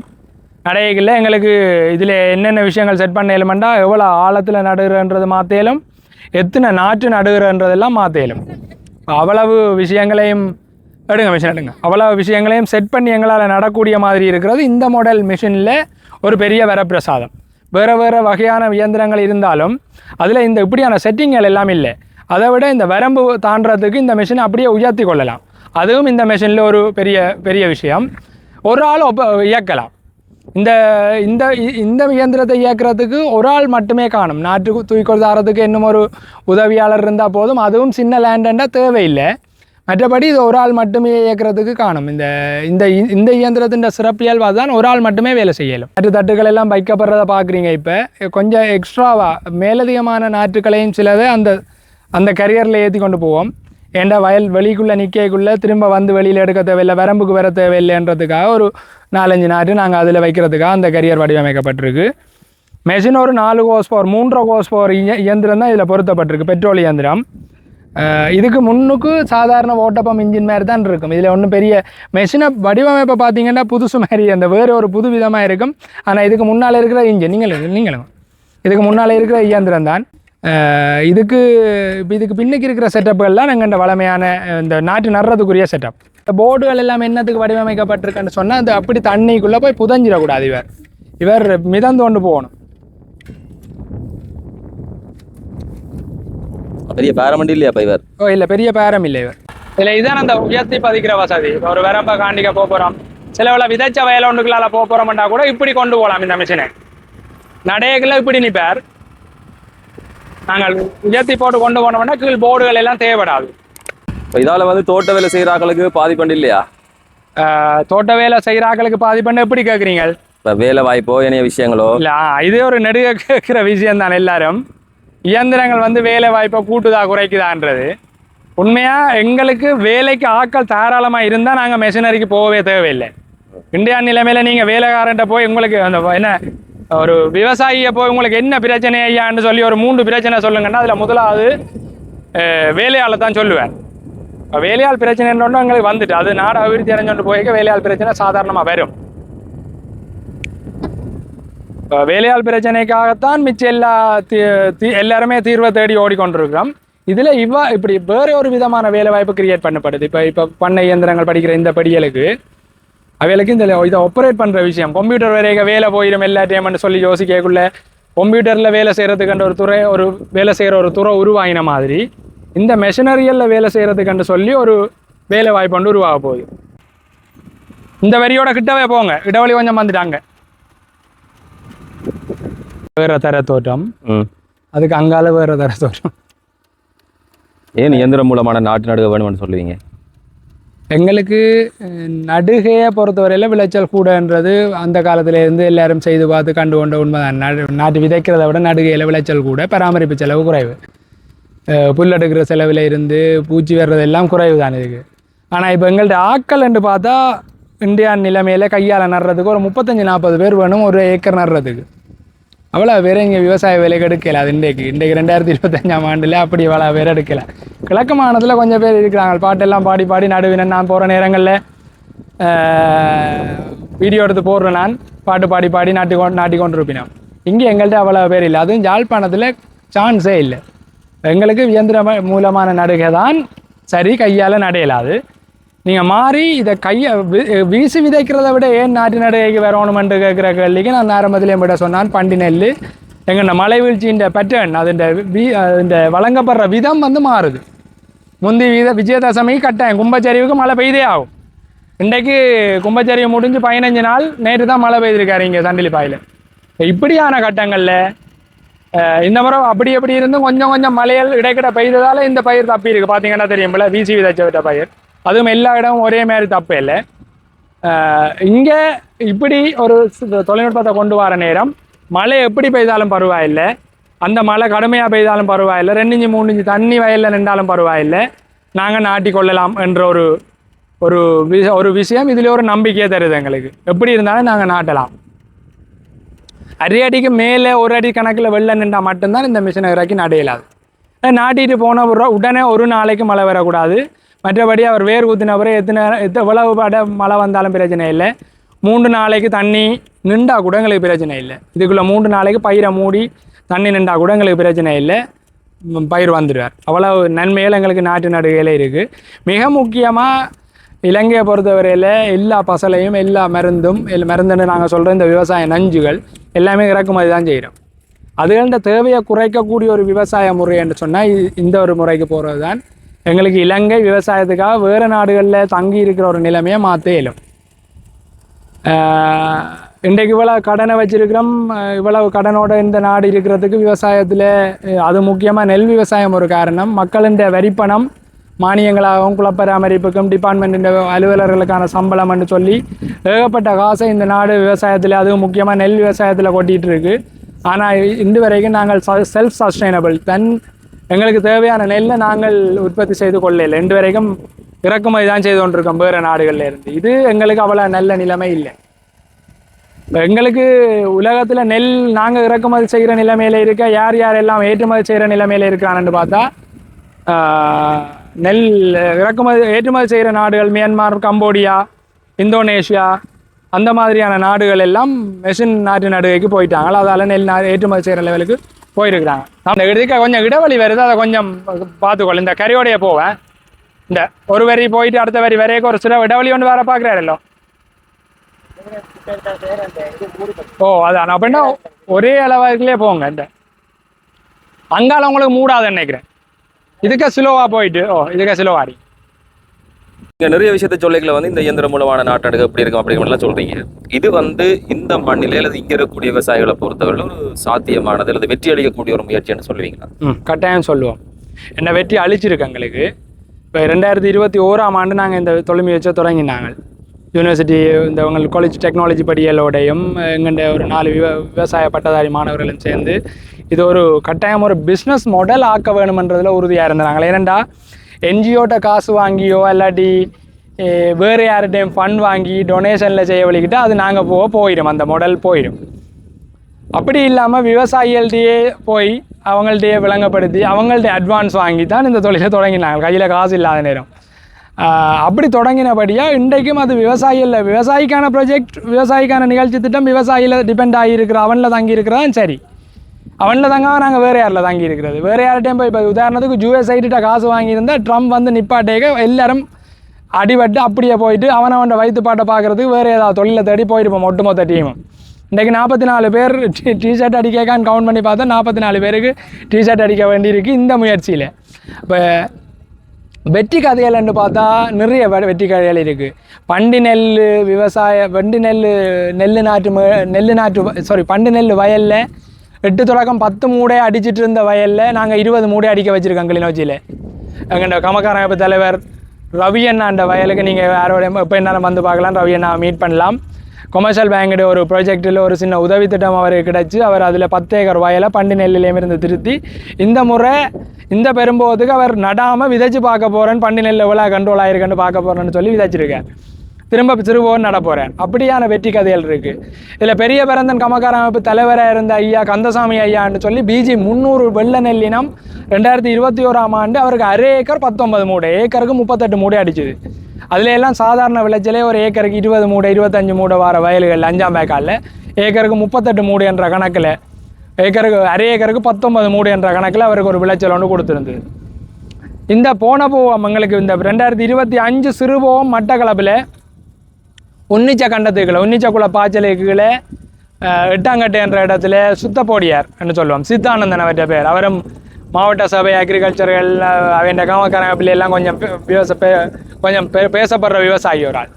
நடையில எங்களுக்கு இதில் என்னென்ன விஷயங்கள் செட் பண்ண இயலுமெண்டா, எவ்வளோ ஆழத்தில் நடுகிறன்றது மாற்றலும், எத்தனை நாற்று நடுகிறன்றதெல்லாம் மாற்றலும். அவ்வளவு விஷயங்களையும் அவ்வளவு விஷயங்களையும் செட் பண்ணி எங்களால் நடக்கூடிய மாதிரி இருக்கிறது இந்த மாடல் மிஷினில் ஒரு பெரிய வரப்பிரசாதம். வேறு வகையான இயந்திரங்கள் இருந்தாலும் அதில் இந்த இப்படியான செட்டிங்கள் எல்லாம் இல்லை. அதை விட இந்த வரம்பு தாண்டறதுக்கு இந்த மிஷினை அப்படியே உயர்த்தி கொள்ளலாம். அதுவும் இந்த மிஷினில் ஒரு பெரிய விஷயம். ஒரு ஆள் இயக்கலாம். இந்த இந்த இந்த இயந்திரத்தை இயக்கிறதுக்கு ஒரு ஆள் மட்டுமே காணும். நாட்டுக்கு தூக்கிக்கொள்ளாறதுக்கு இன்னும் ஒரு உதவியாளர் இருந்தால் போதும். அதுவும் சின்ன லேண்டண்டா தேவையில்லை. மற்றபடி இது ஒரு ஆள் மட்டுமே இயக்கிறதுக்கு காணும். இந்த இயந்திரத்தின் சிறப்பியல்பு தான் ஒரு ஆள் மட்டுமே வேலை செய்யலும். நாட்டு தட்டுக்கள் எல்லாம் வைக்கப்படுறதை பார்க்குறீங்க. இப்போ கொஞ்சம் எக்ஸ்ட்ராவாக மேலதிகமான நாற்றுக்களையும் சிலதை அந்த கரியரில் ஏற்றி கொண்டு போவோம். ஏண்டா வயல் வெளிக்குள்ளே நிற்கக்குள்ளே திரும்ப வந்து வெளியில் எடுக்க தேவையில்லை, வரம்புக்கு வர தேவையில்லைன்றதுக்காக ஒரு 4-5 நாட்டு நாங்கள் அதில் வைக்கிறதுக்காக அந்த கரியர் வடிவமைக்கப்பட்டிருக்கு. மெஷின் ஒரு 4 ஹோர்ஸ் பவர் 3 ஹோர்ஸ் பவர் இயந்திரம் தான் இதில் பொருத்தப்பட்டிருக்கு, பெட்ரோல் இயந்திரம். இதுக்கு முன்னுக்கு சாதாரண ஓட்டப்பம் இன்ஜின் மாதிரி தான் இருக்கும். இதில் ஒன்றும் பெரிய மெஷினை வடிவமைப்பை பார்த்தீங்கன்னா புதுசு மாதிரி அந்த வேறு ஒரு புது விதமாக இருக்கும். ஆனால் இதுக்கு முன்னால் இருக்கிற இன்ஜின் நீங்களும் இதுக்கு முன்னால் இருக்கிற இயந்திரம் தான். இதுக்கு பின்னுக்கு இருக்கிற செட்டப்புகள்லாம் நாங்கள் இந்த வளமையான இந்த நாட்டு நடுறதுக்குரிய செட்டப். இந்த போர்டுகள் எல்லாம் என்னத்துக்கு வடிவமைக்கப்பட்டிருக்குன்னு சொன்னால் அது அப்படி தண்ணிக்குள்ளே போய் புதஞ்சிடக்கூடாது. இவர் மிதந்து கொண்டு போகணும். பெரிய பேரம் இல்லையா இவர்? இல்லை, பெரிய பேரம் இல்லை இவர். இதில் இதான் அந்த உயர்த்தி பதிக்கிற வசதி. ஒரு வரம்பை காண்டிக்க போகிறோம், சிலவில் விதைச்ச வயல் ஒன்றுகளால் போகிறோம்னா கூட இப்படி கொண்டு போகலாம். இந்த மிஷினை நடையக்குள்ள இப்படி நிற்பார். நாங்கள் உயர்த்தி போட்டு கொண்டு போனோம்னா கீழ் போர்டுகள் எல்லாம் தேவைப்படாது. இதால் வந்து தோட்ட வேலை செய்கிறாக்களுக்கு பாதிப்பண்டு இல்லையா? தோட்ட வேலை செய்கிறாக்களுக்கு பாதிப்பண்டு எப்படி கேட்குறீங்க? இப்போ வேலை வாய்ப்போ இணைய விஷயங்களோ? இல்லை, இதே ஒரு நெடுக கேட்குற விஷயம் தான். எல்லாரும் இயந்திரங்கள் வந்து வேலை வாய்ப்பை கூட்டுதா குறைக்குதான்றது உண்மையாக எங்களுக்கு வேலைக்கு ஆட்கள் தாராளமாக இருந்தால் நாங்கள் மெஷினரிக்கு போகவே தேவையில்லை. இந்தியா நிலைமையில் நீங்கள் வேலைக்காரன்ட்ட போய் உங்களுக்கு அந்த என்ன ஒரு விவசாயியை போய் உங்களுக்கு என்ன பிரச்சனை ஐயான்னு சொல்லி ஒரு 3 பிரச்சனை சொல்லுங்கன்னா அதில் முதலாவது வேலையால் தான் சொல்லுவேன். வேலையாள் பிரச்சனைன்றோம் எங்களுக்கு வந்துட்டு அது நாடு அபிவிருத்தி அடைஞ்சோண்டு போய்க்க வேலையாள் பிரச்சனை சாதாரணமாக வரும். வேலையாள் பிரச்சனைக்காகத்தான் மிச்சம் எல்லாருமே தீர்வை தேடி ஓடிக்கொண்டிருக்கிறோம். இதில் இப்படி வேற ஒரு விதமான வேலை வாய்ப்பு கிரியேட் பண்ணப்படுது. இப்போ பண்ணை இயந்திரங்கள் படிக்கிற இந்த படிகளுக்கு அவைகளுக்கு இதை ஆப்ரேட் பண்ணுற விஷயம் கம்ப்யூட்டர் வரைக்கும் வேலை போயிடும் எல்லா டைம்னு சொல்லி யோசிக்கக்குள்ள கம்ப்யூட்டரில் வேலை செய்கிறதுக்கண்டு ஒரு வேலை செய்கிற ஒரு துறை உருவாகின மாதிரி இந்த மெஷினரியலில் வேலை செய்கிறதுக்கண்டு சொல்லி ஒரு வேலை வாய்ப்பு ஒன்று உருவாக போகுது. இந்த வரியோட கிட்டவே போங்க, இடவழி கொஞ்சம் வந்துட்டாங்க. வேற தர தோட்டம், அதுக்கு அங்கால வேற தர தோட்டம். ஏன் இயந்திரம் மூலமான நாட்டு நடுக வேணும்னு சொல்லுவீங்க? எங்களுக்கு நடுகையை பொறுத்தவரையில் விளைச்சல் கூடன்றது அந்த காலத்திலேருந்து எல்லாரும் செய்து பார்த்து கண்டு கொண்ட உண்மைதான். நாட்டு விதைக்கிறத விட நடுகையில் விளைச்சல் கூட, பராமரிப்பு செலவு குறைவு, புல்லெடுக்கிற செலவில் இருந்து பூச்சி வர்றதெல்லாம் குறைவு தான் இதுக்கு. ஆனால் இப்போ எங்கள்கிட்ட ஆட்கள் என்று பார்த்தா இந்தியா நிலைமையில் கையால் நடுறதுக்கு ஒரு 35-40 பேர் வேணும் ஒரு ஏக்கர் நடுறதுக்கு. அவ்வளோ வேறு இங்கே விவசாய வேலைக்கு எடுக்கலை. அது இன்றைக்கு 2025ஆம் ஆண்டில் அப்படி அவ்வளோ வேறு எடுக்கலை. கிழக்கு மாநிலத்தில் கொஞ்சம் பேர் இருக்கிறாங்க, பாட்டெல்லாம் பாடி நடுவினேன். நான் போகிற நேரங்களில் வீடியோ எடுத்து போடுறேன். நான் பாட்டு பாடி நாட்டி கொண்டு இருப்பினோம். இங்கே எங்கள்கிட்ட அவ்வளோ பேர் இல்லை. அதுவும் யாழ்ப்பாணத்தில் சான்ஸே இல்லை. எங்களுக்கு இயந்திர மூலமான நடுகை தான் சரி, கையால் நடையலாது. நீங்கள் மாறி இதை கையை வீசி விதைக்கிறத விட ஏன் நாட்டு நடுகைக்கு வரணுமென்று கேட்குற கேள்விக்கு நான் ஆரம்பத்திலேயே விட சொன்னான். பண்டி நெல் எங்கள் மலை வீழ்ச்சியின் பேட்டர்ன் இந்த வழங்கப்படுற விதம் வந்து மாறுது. முந்தி விஜயதசமி கட்டாயம் கும்பச்சரிவுக்கு மழை பெய்தே ஆகும். இன்றைக்கு கும்பச்சரிவு முடிஞ்சு 15 நாள் நேற்று தான் மழை பெய்திருக்காரு இங்கே சண்டிலிப்பாயில். இப்படியான கட்டங்களில் இந்த முறை அப்படி இருந்தும் கொஞ்சம் கொஞ்சம் மலைகள் இடைக்கிட பெய்ததால் இந்த பயிர் தப்பி இருக்குது. பார்த்தீங்கன்னா தெரியுமில்ல, வீசி விதைச்ச விட்ட பயிர். அதுவும் எல்லா இடமும் ஒரே மாதிரி தப்பு இல்லை. இங்கே இப்படி ஒரு தொழில்நுட்பத்தை கொண்டு வர நேரம் மழை எப்படி பெய்தாலும் பரவாயில்லை, அந்த மழை கடுமையாக பெய்தாலும் பரவாயில்லை, 2 இன்ச்சு 3 இன்ச்சு தண்ணி வயலில் நின்றாலும் பரவாயில்லை, நாங்கள் நாட்டி கொள்ளலாம் என்ற ஒரு விஷயம் இதில் ஒரு நம்பிக்கையை தருது எங்களுக்கு. எப்படி இருந்தாலும் நாங்கள் நாட்டலாம். அடிக்கு மேலே ஒரு அடி கணக்கில் வெள்ளம் நின்றால் மட்டும்தான் இந்த மிஷினை இறக்கி நடையலாது. நாட்டிட்டு போன உடனே ஒரு நாளைக்கு மழை வரக்கூடாது. மற்றபடி அவர் வேர் குத்தினவரை எவ்வளவு மழை வந்தாலும் பிரச்சனை இல்லை. 3 நாளைக்கு தண்ணி நின்றா கூட எங்களுக்கு பிரச்சனை இல்லை. இதுக்குள்ளே 3 நாளைக்கு பயிரை மூடி தண்ணி நின்றா கூட எங்களுக்கு பிரச்சனை இல்லை, பயிர் வந்துடுவார். அவ்வளவு நன்மைகள் எங்களுக்கு நாட்டு நடுகையில் இருக்குது. மிக முக்கியமாக இலங்கையை பொறுத்தவரையில் எல்லா பசலையும் எல்லா மருந்துன்னு நாங்கள் சொல்கிற இந்த விவசாய நஞ்சுகள் எல்லாமே இறக்குமதி தான் செய்கிறோம். அதுகள தேவையை குறைக்கக்கூடிய ஒரு விவசாய முறை என்று சொன்னால் இந்த ஒரு முறைக்கு போகிறது தான் எங்களுக்கு இலங்கை விவசாயத்துக்காக வேறு நாடுகளில் தங்கி இருக்கிற ஒரு நிலைமையை மாற்ற இயலும். இன்றைக்கு இவ்வளவு கடனை வச்சிருக்கிறோம், இவ்வளவு கடனோட இந்த நாடு இருக்கிறதுக்கு விவசாயத்தில் அது முக்கியமாக நெல் விவசாயம் ஒரு காரணம். மக்களின் வரிப்பணம் மானியங்களாகவும் குளப்பராமரிப்புக்கும் டிபார்ட்மெண்ட் அலுவலர்களுக்கான சம்பளம்னு சொல்லி ஏகப்பட்ட காசை இந்த நாடு விவசாயத்தில், அதுவும் முக்கியமாக நெல் விவசாயத்தில் கொட்டிகிட்டு இருக்கு. ஆனால் இன்று வரைக்கும் நாங்கள் செல்ஃப் சஸ்டைனபிள் எங்களுக்கு தேவையான நெல்லை நாங்கள் உற்பத்தி செய்து கொள்ளலை. இன்று வரைக்கும் இறக்குமதி தான் செய்து கொண்டிருக்கோம் வேறு நாடுகளில் இருந்து. இது எங்களுக்கு அவ்வளோ நல்ல நிலைமை இல்லை. எங்களுக்கு உலகத்தில் நெல் நாங்கள் இறக்குமதி செய்கிற நிலைமையில் இருக்க யார் எல்லாம் ஏற்றுமதி செய்கிற நிலைமையில் இருக்கான்னு பார்த்தா நெல் ஏற்றுமதி செய்கிற நாடுகள் மியான்மர், கம்போடியா, இந்தோனேஷியா அந்த மாதிரியான நாடுகள் எல்லாம் மெஷின் நாட்டு நடுகைக்கு போயிட்டாங்க. அதால் நெல் ஏற்றுமதி செய்கிற லெவலுக்கு போயிருக்கிறாங்க. அந்த இதுக்கு கொஞ்சம் இடைவெளி வருது, அதை கொஞ்சம் பார்த்துக்கொள்ள. இந்த கரையோடைய போவேன், இந்த ஒரு வரி போயிட்டு அடுத்த வரி வரைக்கும் ஒரு சில இடைவெளி ஒன்று வேற பார்க்குறாருல்லோ. அதான் அப்படின்னா ஒரே அளவுக்குள்ளே போங்க. இந்த அங்கால உங்களுக்கு மூடாதுன்னு நினைக்கிறேன். இதுக்கு ஸ்லோவாக போயிட்டு இதுக்கு ஸ்லோவாடி இங்கே நிறைய விஷயத்த சொல்லிக்கல வந்து இந்த இயந்திரம் மூலமான நாட்டடுகு எப்படி இருக்கும் அப்படிங்கிறலாம் சொல்றீங்க. இது வந்து இந்த மண்ணிலே அல்லது இங்கே இருக்கக்கூடிய விவசாயிகளை பொறுத்தவரை ஒரு சாத்தியமானது அல்லது வெற்றி அளிக்கக்கூடிய ஒரு முயற்சின்னு சொல்லுவீங்களா? கட்டாயம் சொல்லுவோம். என்ன வெற்றி அளிச்சிருக்கு எங்களுக்கு. இப்போ 2021ஆம் ஆண்டு நாங்கள் இந்த தொழில் முயற்சியை தொடங்கினாங்க. யூனிவர்சிட்டி இந்த உங்கள் காலேஜ் டெக்னாலஜி படியலோடையும் எங்கள்ட ஒரு 4 விவசாய பட்டதாரி மாணவர்களும் சேர்ந்து இது ஒரு கட்டாயம் ஒரு பிஸ்னஸ் மாடல் ஆக்க வேணுமன்றதில் உறுதியாக இருந்தாங்க. ஏனெண்டா என்ஜிஓட்ட காசு வாங்கியோ இல்லாட்டி வேறு யார்கிட்டையும் ஃபண்ட் வாங்கி டொனேஷனில் செய்ய வழிக்கிட்டு அது நாங்கள் போயிடும், அந்த மாடல் போயிடும். அப்படி இல்லாமல் விவசாயிகள்கிட்டையே போய் அவங்கள்ட்டையே விளங்கப்படுத்தி அவங்கள்ட்ட அட்வான்ஸ் வாங்கி தான் இந்த தொழிலை தொடங்கினாங்க, கையில் காசு இல்லாத நேரம். அப்படி தொடங்கினபடியாக இன்றைக்கும் அது விவசாயிக்கான ப்ராஜெக்ட், விவசாயிக்கான நிகழ்ச்சி திட்டம் விவசாயியில் டிபெண்ட் ஆகியிருக்கிற அவனில் தங்கி இருக்கிறதான் சரி. அவனில் தங்காமல் நாங்கள் வேறு யாரில் தங்கி இருக்கிறது. வேறு யார்கிட்டையும் போய் இப்போ உதாரணத்துக்கு யூஎஸ்ஐட்ட காசு வாங்கியிருந்தால் ட்ரம்ப் வந்து நிப்பாட்டேக்க எல்லாரும் அடிபட்டு அப்படியே போயிட்டு அவனவன் வயிற்றுப்பாட்டை பார்க்குறதுக்கு வேறு ஏதாவது தொழிலை தேடி போயிருப்போம் ஒட்டுமொத்த டீமும். இன்றைக்கு 44 பேர் டிஷர்ட் அடிக்கான்னு கவுண்ட் பண்ணி பார்த்தா 44 பேருக்கு டிஷர்ட் அடிக்க வேண்டியிருக்கு இந்த முயற்சியில். இப்போ வெற்றி கதைகள்னு பார்த்தா நிறைய வெற்றி கதைகள் இருக்குது. பண்டி நெல் பண்டி நெல் வயலில் 8 தொடக்கம் 10 மூடை அடிச்சிட்டு இருந்த வயலில் நாங்கள் 20 மூடை அடிக்க வச்சுருக்கோம் கிளிநொச்சியில். எங்கள் கமக்காரமைப்பு தலைவர் ரவி அண்ணாண்ட வயலுக்கு நீங்கள் யாரோட எப்போ என்னாலும் வந்து பார்க்கலாம், ரவி அண்ணா மீட் பண்ணலாம். கொமர்ஷியல் பேங்கோட ஒரு ப்ராஜெக்டில் ஒரு சின்ன உதவி திட்டம் அவருக்கு கிடச்சி அவர் அதில் 10 ஏக்கர் வயலை பண்டி நெல்லிலேயும் இருந்து திருத்தி இந்த முறை இந்த பெரும்போதுக்கு அவர் நடாமல் விதைச்சு பார்க்க போகிறேன், பண்டி நெல் எவ்வளோ கண்ட்ரோல் ஆகிருக்குன்னு பார்க்க போகிறேன்னு சொல்லி விதைச்சிருக்கேன். திரும்பவும் நட போகிறேன். அப்படியான வெற்றி கதைகள் இருக்குது. இதில் பெரிய பிறந்தன் கமக்கார அமைப்பு தலைவராக இருந்த ஐயா கந்தசாமி ஐயான்னு சொல்லி பிஜி 300 வெள்ள நெல்லினம் 2021ஆம் ஆண்டு அவருக்கு அரை ஏக்கர் 19 மூடை, ஏக்கருக்கு 38 மூடை அடிச்சுது. அதில் எல்லாம் சாதாரண விளைச்சலே ஒரு ஏக்கருக்கு 20 மூடை 25 மூடை வர வயல்கள் 5ஆம் பேக்காலில் ஏக்கருக்கு 38 மூடை என்ற கணக்கில் அரை ஏக்கருக்கு 19 மூடை என்ற கணக்கில் அவருக்கு ஒரு விளைச்சல் ஒன்று கொடுத்துருந்தது. இந்த போன போகம் எங்களுக்கு இந்த 2025 சிறுபோகம் மட்டக்களப்பில் உன்னிச்ச கண்டத்துக்குள்ள உன்னிச்சக்குள்ள பாய்ச்சலுக்குள்ள 8ஆங்கட்டு என்ற இடத்துல சுத்தப்போடியார் என்று சொல்லுவோம். சித்தானந்தன் அவற்ற பேர். அவரும் மாவட்ட சபை அக்ரிகல்ச்சர்கள் அவன் காமக்காரங்க பிள்ளையெல்லாம் கொஞ்சம் பேசப்படுற விவசாயி ஒரு ஆள்.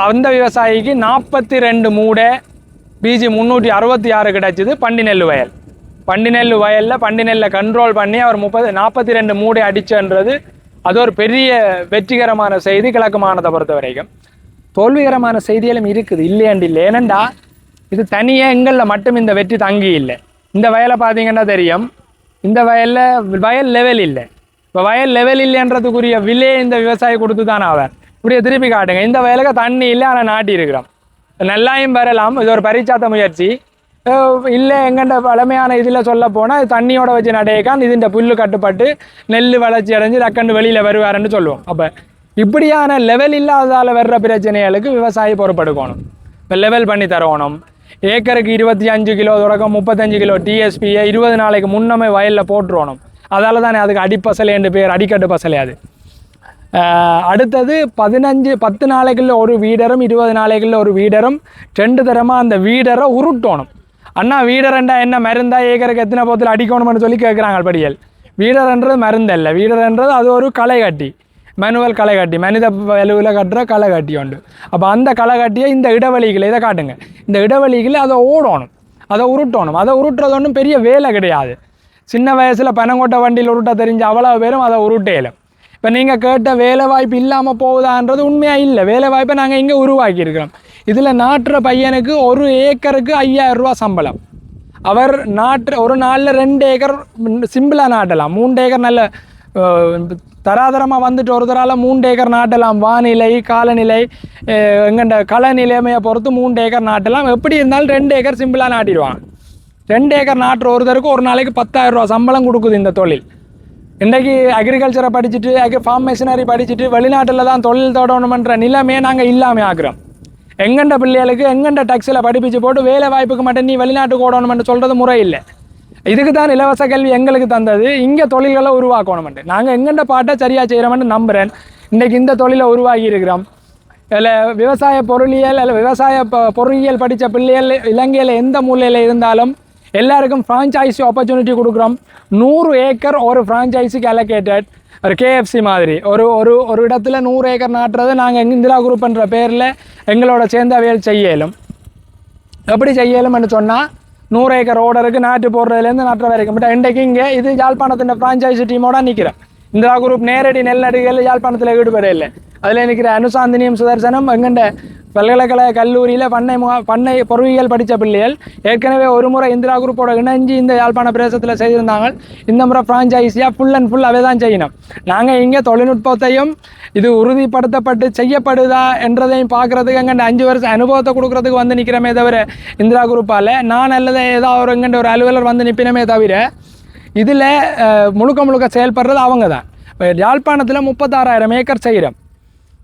அந்த விவசாயிக்கு 42 மூடை பிஜி 366 கிடச்சிது பண்டிநெல் வயல். பண்டிநெல் வயலில் பண்டிநெல்லை கண்ட்ரோல் பண்ணி அவர் 42 மூடை அடிச்சுன்றது அது ஒரு பெரிய வெற்றிகரமான செய்தி கிழக்கு மாநிலத்தை பொறுத்த வரைக்கும். தோல்விகரமான செய்திகளும் இருக்குது, இல்லையாண்டு இல்லை. ஏனண்டா இது தனியாக எங்களில் மட்டும் இந்த வெற்றி தங்கி இல்லை. இந்த வயலை பார்த்தீங்கன்னா தெரியும், இந்த வயல் லெவல் இல்லை. இப்போ வயல் லெவல் இல்லைன்றதுக்குரிய விலையை இந்த விவசாயி கொடுத்து தானே அவர் இப்படியே திருப்பி காட்டுங்க. இந்த வயலுக்கு தண்ணி இல்லை, ஆனால் நாட்டி இருக்கிறோம். நல்லாயும் வரலாம். இது ஒரு பரிச்சாத்த முயற்சி இல்லை. எங்கண்ட பழமையான இதில் சொல்ல போனால் தண்ணியோட வச்சு நடையக்கான் இதுண்ட புல்லு கட்டுப்பட்டு நெல் வளர்ச்சி அடைஞ்சு டக்குன்னு வெளியில் வருவாருன்னு சொல்லுவோம். அப்போ இப்படியான லெவல் இல்லாததால் வர்ற பிரச்சனைகளுக்கு விவசாயி பொறுப்படுக்கணும். இப்போ லெவல் பண்ணி தரணும். ஏக்கருக்கு 25 கிலோ தொடக்கம் 35 கிலோ டிஎஸ்பியை 20 நாளைக்கு முன்னமே வயலில் போட்டுருவணும். அதால் தானே அதுக்கு அடிப்பசலை என்று பேர், அடிக்கட்டு பசலை. அது அடுத்தது 10 நாளைக்குள்ள ஒரு வீடரும் 20 நாளைக்குள்ள ஒரு வீடரும் 2 தரமாக அந்த வீடரை உருட்டணும். அண்ணா வீடரண்டா என்ன மருந்தா, ஏக்கருக்கு எத்தனை போத்தில் அடிக்கணும்னு சொல்லி கேட்குறாங்க படியல். வீடர்ன்றது மருந்தல்ல, வீடர்ன்றது அது ஒரு களை கட்டி, மேனுவல் களை கட்டி, மனித வலுவில் கட்டுற களை கட்டி உண்டு. அப்போ அந்த களை கட்டியை இந்த இடைவெளிகளை இதை காட்டுங்க, இந்த இடைவெளிகளை அதை ஓடணும், அதை உருட்டணும். அதை உருட்டுறது ஒன்றும் பெரிய வேலை கிடையாது. சின்ன வயசில் பனங்கொட்டை வண்டியில் உருட்ட தெரிஞ்ச அவ்வளோ பேரும் அதை உருட்டையிலும். இப்போ நீங்கள் கேட்ட வேலை வாய்ப்பு இல்லாமல் போகுதான்றது உண்மையாக இல்லை. வேலை வாய்ப்பை நாங்கள் இங்கே உருவாக்கியிருக்கிறோம். இதில் நாட்டுற பையனுக்கு 1 ஏக்கருக்கு 5000 ரூபா சம்பளம். அவர் ஒரு நாளில் 2 ஏக்கர் சிம்பிளாக நாட்டலாம், 3 ஏக்கர் நல்ல தராதரமாக வந்துட்டு ஒருத்தரால் 3 ஏக்கர் நாட்டலாம். வானிலை காலநிலை எங்கண்ட கள நிலைமையை பொறுத்து 3 ஏக்கர் நாட்டலாம். எப்படி இருந்தாலும் 2 ஏக்கர் சிம்பிளாக நாட்டிடுவாங்க. 2 ஏக்கர் நாட்டுற ஒருத்தருக்கு ஒரு நாளைக்கு 10,000 ரூபா சம்பளம் கொடுக்குது இந்த தொழில். இன்றைக்கு அக்ரிகல்ச்சரை படிச்சுட்டு ஃபார்ம் மெஷினரி படிச்சுட்டு வெளிநாட்டில் தான் தொழில் தொடரணுமன்ற நிலைமையை நாங்கள் இல்லாமல் ஆக்குறோம். எங்கண்ட பிள்ளைகளுக்கு எங்கண்ட டேக்ஸில் படிப்பிச்சு போட்டு வேலை வாய்ப்புக்கு மட்டும் நீ வெளிநாட்டுக்கு ஓடணும்னு சொல்கிறது முறை இல்லை. இதுக்கு தான் இலவச கல்வி எங்களுக்கு தந்தது, இங்கே தொழில்களை உருவாக்கணுமெண்டு. நாங்கள் எங்கண்ட பாட்டை சரியாக செய்கிறோம்னு நம்புகிறேன். இன்றைக்கி இந்த தொழிலை உருவாக்கி இருக்கிறோம். இல்லை விவசாய பொருளியல் அல்ல விவசாய பொறியியல் படித்த பிள்ளைகள் இலங்கையில் எந்த மூலையில் இருந்தாலும் எல்லாருக்கும் ஃப்ரான்ச்சைஸி ஆப்பர்ச்சுனிட்டி கொடுக்குறோம். 100 ஏக்கர் ஒரு ஃப்ரான்ச்சைஸிக்கு அலோகேட்டட். ஒரு கேஎஃப்சி மாதிரி ஒரு இடத்துல 100 ஏக்கர் நாட்டுறது நாங்கள் இந்திரா குரூப்ன்ற பேரில் எங்களோட சேர்ந்து அவையல் செய்யலும். எப்படி செய்யலும்னு சொன்னால் 100 ஏக்கர் ஓடருக்கு நாட்டு போடுறதுலேருந்து நாட்டுற வரைக்கும். பட் இன்றைக்கு இங்கே இது யாழ்ப்பாணத்தின் ஃப்ரான்ச்சைஸி டீமோட நிற்கிறேன். இந்திரா குரூப் நேரடி நெல்லடிகள் யாழ்ப்பாணத்தில் ஈடுபட இல்லை. அதில் நிற்கிற அனுசாந்தினியும் சுதர்சனம் எங்கண்ட பல்கலைக்கழக கல்லூரியில் பண்ணை பொறியியல் படித்த பிள்ளைகள் ஏற்கனவே ஒரு முறை இந்திரா குரூப்போட இணைஞ்சு இந்த யாழ்ப்பாண பிரதேசத்தில் செய்திருந்தாங்க. இந்த முறை ஃப்ரான்ச்சைஸியாக ஃபுல் அண்ட் ஃபுல் அவை தான் செய்யணும். நாங்கள் இங்கே தொழில்நுட்பத்தையும் இது உறுதிப்படுத்தப்பட்டு செய்யப்படுதா என்றதையும் பார்க்குறதுக்கு எங்கண்ட 5 வருஷம் அனுபவத்தை கொடுக்குறதுக்கு வந்து நிற்கிறமே தவிர இந்திரா குரூப்பால் நான் அல்லது ஏதாவது ஒரு எங்கண்ட ஒரு அலுவலர் வந்து நிற்பினமே தவிர இதில் முழுக்க செயல்படுறது அவங்க தான். இப்போ யாழ்ப்பாணத்தில் 36,000 ஏக்கர் செய்கிறோம்.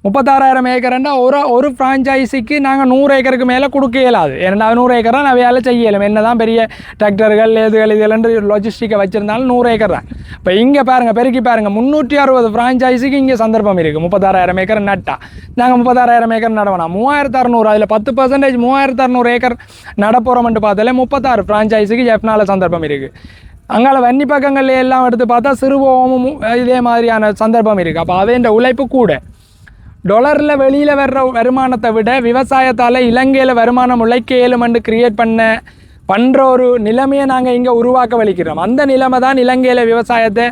36,000 ஏக்கர்னா ஒரு ஃப்ரான்ச்சைஸிக்கு நாங்கள் 100 ஏக்கருக்கு மேலே கொடுக்க இயலாது. ஏன்னா 100 ஏக்கர் தான் அவையால் செய்ய இயலும். என்ன தான் பெரிய டிராக்டர்கள் இதுகள் லாஜிஸ்டிக்கை வச்சுருந்தாலும் 100 ஏக்கர் தான். இப்போ இங்கே பாருங்கள், பெருக்கி பாருங்கள், 360 ஃப்ரான்ச்சைஸிக்கு இங்கே சந்தர்ப்பம் இருக்குது. 36,000 ஏக்கர் நட்டா நாங்கள் 36,000 ஏக்கர் நடவேணாம். 3,600 அதில் 10% 3,600 ஏக்கர் நடப்போகிறோம்னு பார்த்தாலே 36 ஃப்ரான்ச்சைஸிக்கு எஃப்னால சந்தர்ப்பம் இருக்குது. அங்கால வன்னி பக்கங்கள்ல எல்லாம் எடுத்து பார்த்தா சிறுபோகமும் இதே மாதிரியான சந்தர்ப்பம் இருக்குது. அப்போ அதே உழைப்பு கூட டொலரில் வெளியில் வர்ற வருமானத்தை விட விவசாயத்தால் இலங்கையில் வருமானம் உழைக்க இயலுமென்று கிரியேட் பண்ணுற ஒரு நிலைமையை நாங்கள் இங்கே உருவாக்க வலிக்கிறோம். அந்த நிலைமை தான் இலங்கையில் விவசாயத்தை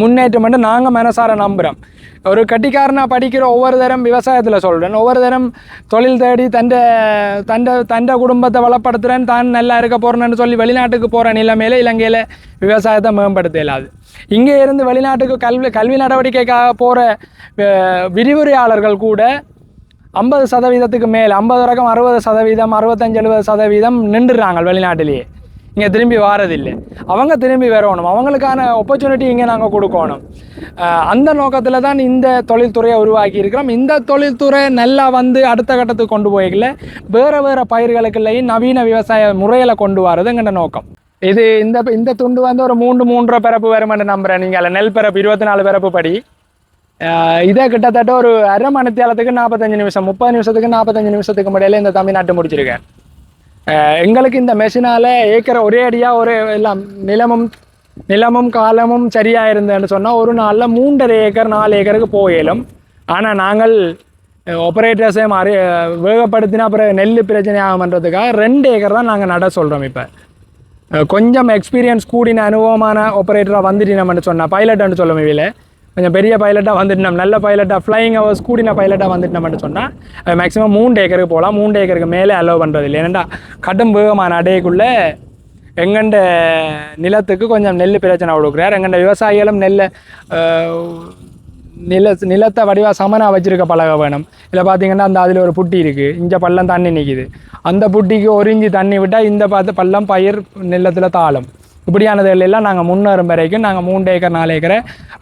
முன்னேற்றம் பண்ணி நாங்கள் மனசார நம்புகிறோம். ஒரு கட்டிக்காரனாக படிக்கிற ஒவ்வொரு தரம் விவசாயத்தில் சொல்கிறேன், ஒவ்வொரு தரம் தொழில் தேடி தண்ட குடும்பத்தை வளப்படுத்துகிறேன், தான் நல்லா இருக்க போகிறேன்னு சொல்லி வெளிநாட்டுக்கு போகிற நிலைமையில் இலங்கையில் விவசாயத்தை மேம்படுத்த இயலாது. இங்கே இருந்து வெளிநாட்டுக்கு கல்வி நடவடிக்கைக்காக போகிற விரிவுரையாளர்கள் கூட 50% மேலே 50 ரகம் 60%, 65-70% நின்றுறாங்க வெளிநாட்டிலேயே. இங்கே திரும்பி வாரதில்லை. அவங்க திரும்பி வரணும், அவங்களுக்கான ஆப்பர்ச்சுனிட்டி இங்கே நாங்கள் கொடுக்கணும். அந்த நோக்கத்தில் தான் இந்த தொழில்துறையை உருவாக்கி இருக்கிறோம். இந்த தொழில்துறை நல்லா வந்து அடுத்த கட்டத்துக்கு கொண்டு போய்க்கல வேறு பயிர்களுக்குள்ளேயும் நவீன விவசாய முறையில் கொண்டு வரது எங்கள்ட நோக்கம். இது இந்த துண்டு வந்து ஒரு 3-3.5 பரப்பு வருமென்று நம்புகிறேன். நீங்கள் அதில் நெல் பரப்பு 24 பரப்பு படி இதை கிட்டத்தட்ட ஒரு அரை மணித்தியாலத்துக்கு 45 நிமிஷம் 30 நிமிஷத்துக்கு 45 நிமிஷத்துக்கு முறையில் இந்த தம்பி நட்டு முடிச்சிருக்கேன். எங்களுக்கு இந்த மெஷினால் ஏக்கரை ஒரே அடியாக ஒரு எல்லாம் நிலமும் காலமும் சரியாக இருந்தேன்னு சொன்னால் ஒரு நாளில் 3.5 ஏக்கர் 4 ஏக்கருக்கு போயிடும். ஆனால் நாங்கள் ஆப்ரேட்டர்ஸே மாறி வேகப்படுத்தினா அப்புறம் நெல் பிரச்சனை ஆகும்ன்றதுக்காக 2 ஏக்கர் தான் நாங்கள் நட சொல்கிறோம். இப்போ கொஞ்சம் எக்ஸ்பீரியன்ஸ் கூடின அனுபவமான ஆப்ரேட்டராக வந்துட்டினோம்னு சொன்னால் பைலட்டுன்னு சொல்லுவோம். இதில் கொஞ்சம் பெரிய பைலட்டாக வந்துட்டோம், நல்ல பைலட்டாக ஃப்ளைங் ஹவர்ஸ் கூடின பைலட்டாக வந்துட்டோம்னு சொன்னால் மேக்ஸிமம் 3 ஏக்கருக்கு போகலாம். 3 ஏக்கருக்கு மேலே அலோவ் பண்ணுறது இல்லை. ஏன்னா கடும் வேகமான அடையக்குள்ளே எங்கண்ட நிலத்துக்கு கொஞ்சம் நெல் பிரச்சனை கொடுக்குறார். எங்கண்ட விவசாயிகளும் நிலத்தை வடிவாக சமனாக வச்சுருக்க பழக வேணும். இதில் பார்த்தீங்கன்னா அந்த அதில் ஒரு புட்டி இருக்குது, இங்கே பள்ளம் தண்ணி நிற்கிது. அந்த புட்டிக்கு 1 இன்ச்சு தண்ணி விட்டால் இந்த பள்ளம் பயிர் நிலத்தில் தாளும். இப்படியானதுகள் எல்லாம் நாங்கள் முன்னேறும் வரைக்கும் நாங்கள் 3 ஏக்கர் 4 ஏக்கரை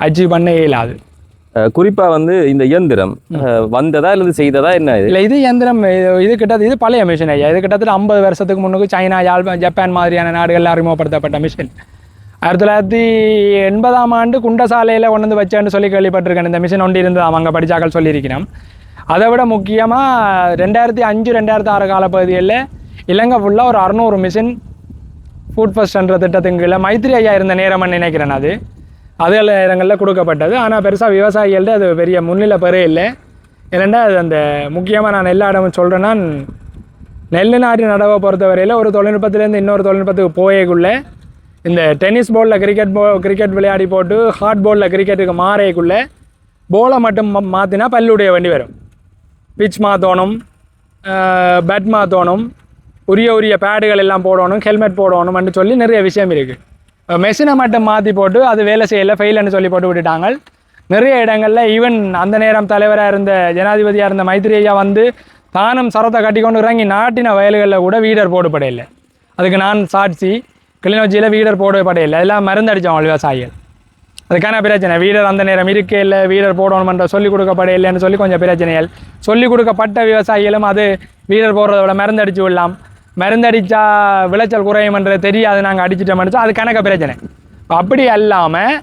அச்சீவ் பண்ண இயலாது. குறிப்பாக வந்து இந்த இயந்திரம் வந்ததா இல்லை செய்ததா என்ன? இல்லை இது இயந்திரம் இது கிட்டத்தட்ட இது பழைய மிஷின் ஐயா. இது கிட்டத்தட்ட 50 வருஷத்துக்கு முன்னுக்கு சைனா, ஜப்பான் மாதிரியான நாடுகளில் அறிமுகப்படுத்தப்பட்ட மிஷின். 1980ஆம் ஆண்டு குண்டசாலையில் கொண்டு வந்து வச்சேன்னு சொல்லி கேள்விப்பட்டிருக்கேன். இந்த மிஷின் ஒன்று இருந்தது அவங்க படித்தாக்கள் சொல்லியிருக்கிறோம். அதை விட முக்கியமாக 2005-2006 காலப்பகுதிகளில் இலங்கை ஃபுல்லாக ஒரு 600 மிஷின் ஃபுட் ஃபர்ஸ்ட்ன்ற திட்டத்தின் கீழே மைத்ரி ஐயா இருந்த நேரம்னு நினைக்கிறேன். அது நேரங்களில் கொடுக்கப்பட்டது. ஆனால் பெருசாக விவசாயிகள்ட்ட அது பெரிய முன்னிலை பெற இல்லை. ஏன்னா அது அந்த முக்கியமாக நான் எல்லா இடமும் சொல்கிறேன்னா நெல் நாட்டு நடவை பொறுத்தவரையில் ஒரு தொழில்நுட்பத்திலேருந்து இன்னொரு தொழில்நுட்பத்துக்கு போயக்குள்ளே இந்த டென்னிஸ் போலில் கிரிக்கெட் விளையாடி போட்டு ஹாட் பாலில் கிரிக்கெட்டுக்கு மாறைக்குள்ளே போலை மட்டும் மாற்றினா பல்லுடைய வண்டி வரும். பிச் மாற்றணும், பேட் மாற்றணும், உரிய பேடுகள் எல்லாம் போடணும், ஹெல்மெட் போடணும்னு சொல்லி நிறைய விஷயம் இருக்குது. மெஷினை மட்டும் மாற்றி போட்டு அது வேலை செய்யலை, ஃபெயில்னு சொல்லி போட்டு விட்டுட்டாங்க. நிறைய இடங்களில் ஈவன் அந்த நேரம் தலைவராக இருந்த ஜனாதிபதியாக இருந்த மைத்ரி ஐயா வந்து தானும் சரத்தை கட்டிக்கொண்டு இறங்கி நாட்டின வயல்களில் கூட வீடர் போடப்படையில்லை. அதுக்கு நான் சாட்சி. கிளிநொச்சியில் வீடர் போடப்படையில்லை. அதெல்லாம் மருந்தடித்தவங்க விவசாயிகள். அதுக்கான பிரச்சனை வீடர் அந்த நேரம் இருக்கே இல்லை, வீடர் போடணுமென்ற சொல்லிக் கொடுக்கப்படையில்லைன்னு சொல்லி கொஞ்சம் பிரச்சனைகள். சொல்லிக் கொடுக்கப்பட்ட விவசாயிகளும் அது வீடர் போடுறத விட மருந்தடிச்சு விடலாம், மருந்தடித்தா விளைச்சல் குறையும்ன்றது தெரியாது, நாங்கள் அடிச்சிட்டோம்னு அது கணக்க பிரச்சனை. அப்படி அல்லாமல்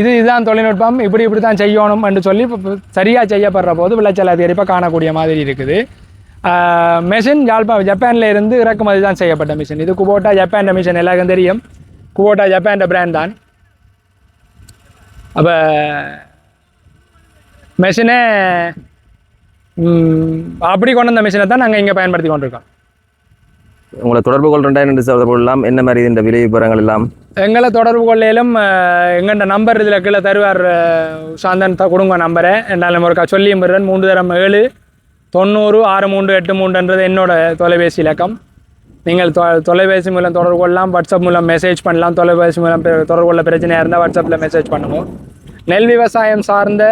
இதுதான் தொழில்நுட்பம், இப்படி தான் செய்யணும் என்று சொல்லி சரியாக செய்யப்படுற போது விளைச்சல் அதிகரிப்பாக காணக்கூடிய மாதிரி இருக்குது. மெஷின் ஜப்பானில் இருந்து இறக்குமதி தான் செய்யப்பட்ட மிஷின். இது குபோட்டா ஜப்பான் மிஷின், எல்லாருக்கும் தெரியும். குபோட்டா ஜப்பான் பிராண்ட் தான். அப்போ மெஷினை அப்படி கொண்டு வந்த மிஷினை தான் நாங்கள் இங்கே பயன்படுத்தி கொண்டிருக்கோம். உங்களை தொடர்பு கொள்ளலாம் என்ன மாதிரி இந்த விலை விவரங்கள் எல்லாம் எங்களை தொடர்பு கொள்ளையிலும் எங்கள்கிட்ட நம்பர் இதில் கீழே தருவார் சாந்தன் கொடுங்க நம்பரை. என்னால் ஒருக்கா சொல்லியும் பெறுறேன். 307 90 6383ன்றது என்னோட தொலைபேசி இலக்கம். நீங்கள் தொலைபேசி மூலம் தொடர்பு கொள்ளலாம், வாட்ஸ்அப் மூலம் மெசேஜ் பண்ணலாம். தொலைபேசி மூலம் தொடர்பு கொள்ள பிரச்சனையாக இருந்தால் வாட்ஸ்அப்பில் மெசேஜ் பண்ணுவோம். நெல் விவசாயம் சார்ந்த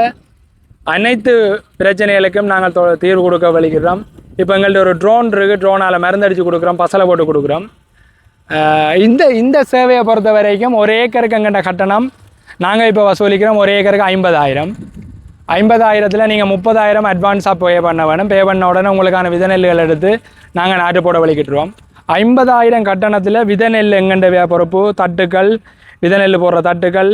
அனைத்து பிரச்சனைகளுக்கும் நாங்கள் தீர்வு கொடுக்க வலிக்கிறோம். இப்போ எங்கள்கிட்ட ஒரு ட்ரோன் இருக்குது, ட்ரோனால் மருந்தடிச்சு கொடுக்குறோம், பசலை போட்டு கொடுக்குறோம். இந்த சேவையை பொறுத்த வரைக்கும் ஒரு ஏக்கருக்கு எங்கள்கிட்ட கட்டணம் நாங்கள் இப்போ வசூலிக்கிறோம். ஒரு ஏக்கருக்கு 50,000. 50,000த்தில் நீங்கள் 30,000 அட்வான்ஸாக பே பண்ண வேணும். பே பண்ண உடனே உங்களுக்கான வித நெல்லுகள் எடுத்து நாங்கள் நாட்டு போட வலிக்கிட்டுருவோம். 50,000 கட்டணத்தில் வித நெல் எங்கண்ட பொறுப்பு, தட்டுக்கள், வித நெல் போடுற தட்டுக்கள்,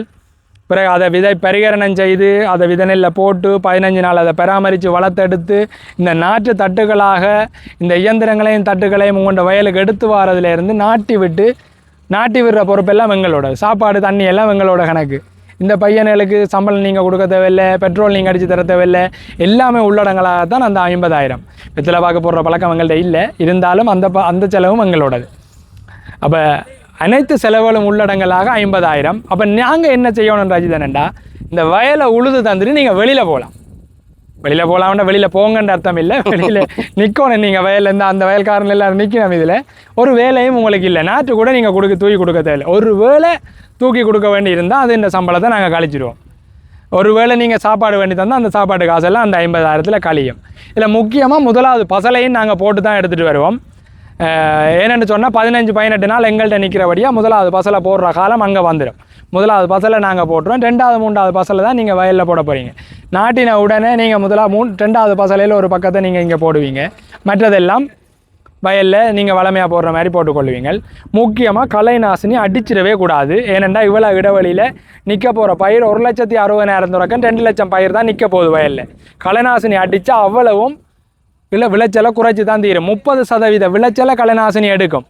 பிறகு அதை விதை பரிகரணம் செய்து அதை வித நெல்லை போட்டு 15 நாள் அதை பராமரித்து வளர்த்தெடுத்து இந்த நாட்டு தட்டுகளாக இந்த இயந்திரங்களையும் தட்டுகளையும் உங்களோட வயலுக்கு எடுத்து வரதுலேருந்து நாட்டி விடுற பொறுப்பெல்லாம் வெங்களோட. சாப்பாடு தண்ணி எல்லாம் வெங்களோட கணக்கு. இந்த பையனுக்கு சம்பளம் நீங்கள் கொடுக்க தேவையில்லை, பெட்ரோல் நீங்கள் அடித்து தர தேவையில்லை, எல்லாமே உள்ளடங்களாக தான் அந்த 50,000. வெற்றில பார்க்க போடுற பழக்கம் எங்கள்கிட்ட இல்லை, இருந்தாலும் அந்த செலவும் எங்களோடது. அப்போ அனைத்து செலவுகளும் உள்ளடங்களாக 50,000. அப்போ நாங்கள் என்ன செய்யணும் ராஜிதனண்டா, இந்த வயலை உழுது தந்துட்டு நீங்கள் வெளியில் போகலாம்னா வெளியில் போங்கன்ற அர்த்தம் இல்லை, வெளியில் நிற்கணும். நீங்கள் வயலேருந்து அந்த வயல்காரன் எல்லோரும் நிற்கணும். இதில் ஒரு வேலையும் உங்களுக்கு இல்லை, நாட்டு கூட நீங்கள் தூக்கி கொடுக்க தேவையில்லை. ஒரு வேலை தூக்கி கொடுக்க வேண்டி இருந்தால் அது இந்த சம்பளத்தை நாங்கள் கழிச்சிடுவோம். ஒரு வேளை நீங்கள் சாப்பாடு வேண்டி தந்தால் அந்த சாப்பாடு காசெல்லாம் அந்த 50,000த்தில் கழியும். இதில் முக்கியமாக முதலாவது பசலையும் நாங்கள் போட்டு தான் எடுத்துகிட்டு வருவோம். ஏன்னு சொன்னால் 15-18 நாள் எங்கள்கிட்ட நிற்கிறபடியாக முதலாவது பசலை போடுற காலம் அங்கே வந்துடும். முதலாவது பசலை நாங்கள் போட்டுருவோம். 2வது 3வது பசலை தான் நீங்கள் வயலில் போட போகிறீங்க. நாட்டின உடனே நீங்கள் 2வது பசலையில் ஒரு பக்கத்தை நீங்கள் இங்கே போடுவீங்க. மற்றதெல்லாம் வயலில் நீங்கள் வளமையாக போடுற மாதிரி போட்டுக்கொள்வீங்க. முக்கியமாக களை நாசினி அடிச்சிடவே கூடாது. ஏனென்றால் இவ்வளோ இடைவெளியில் நிற்க போகிற பயிர் 1,60,000 தொடக்கம் 2 லட்சம் பயிர் தான் நிற்க போகுது வயலில். களை நாசினி அடித்தா அவ்வளவும் விளைச்சலை குறைச்சி தான் தீரும். 30% விளைச்சலை களை நாசினி எடுக்கும்.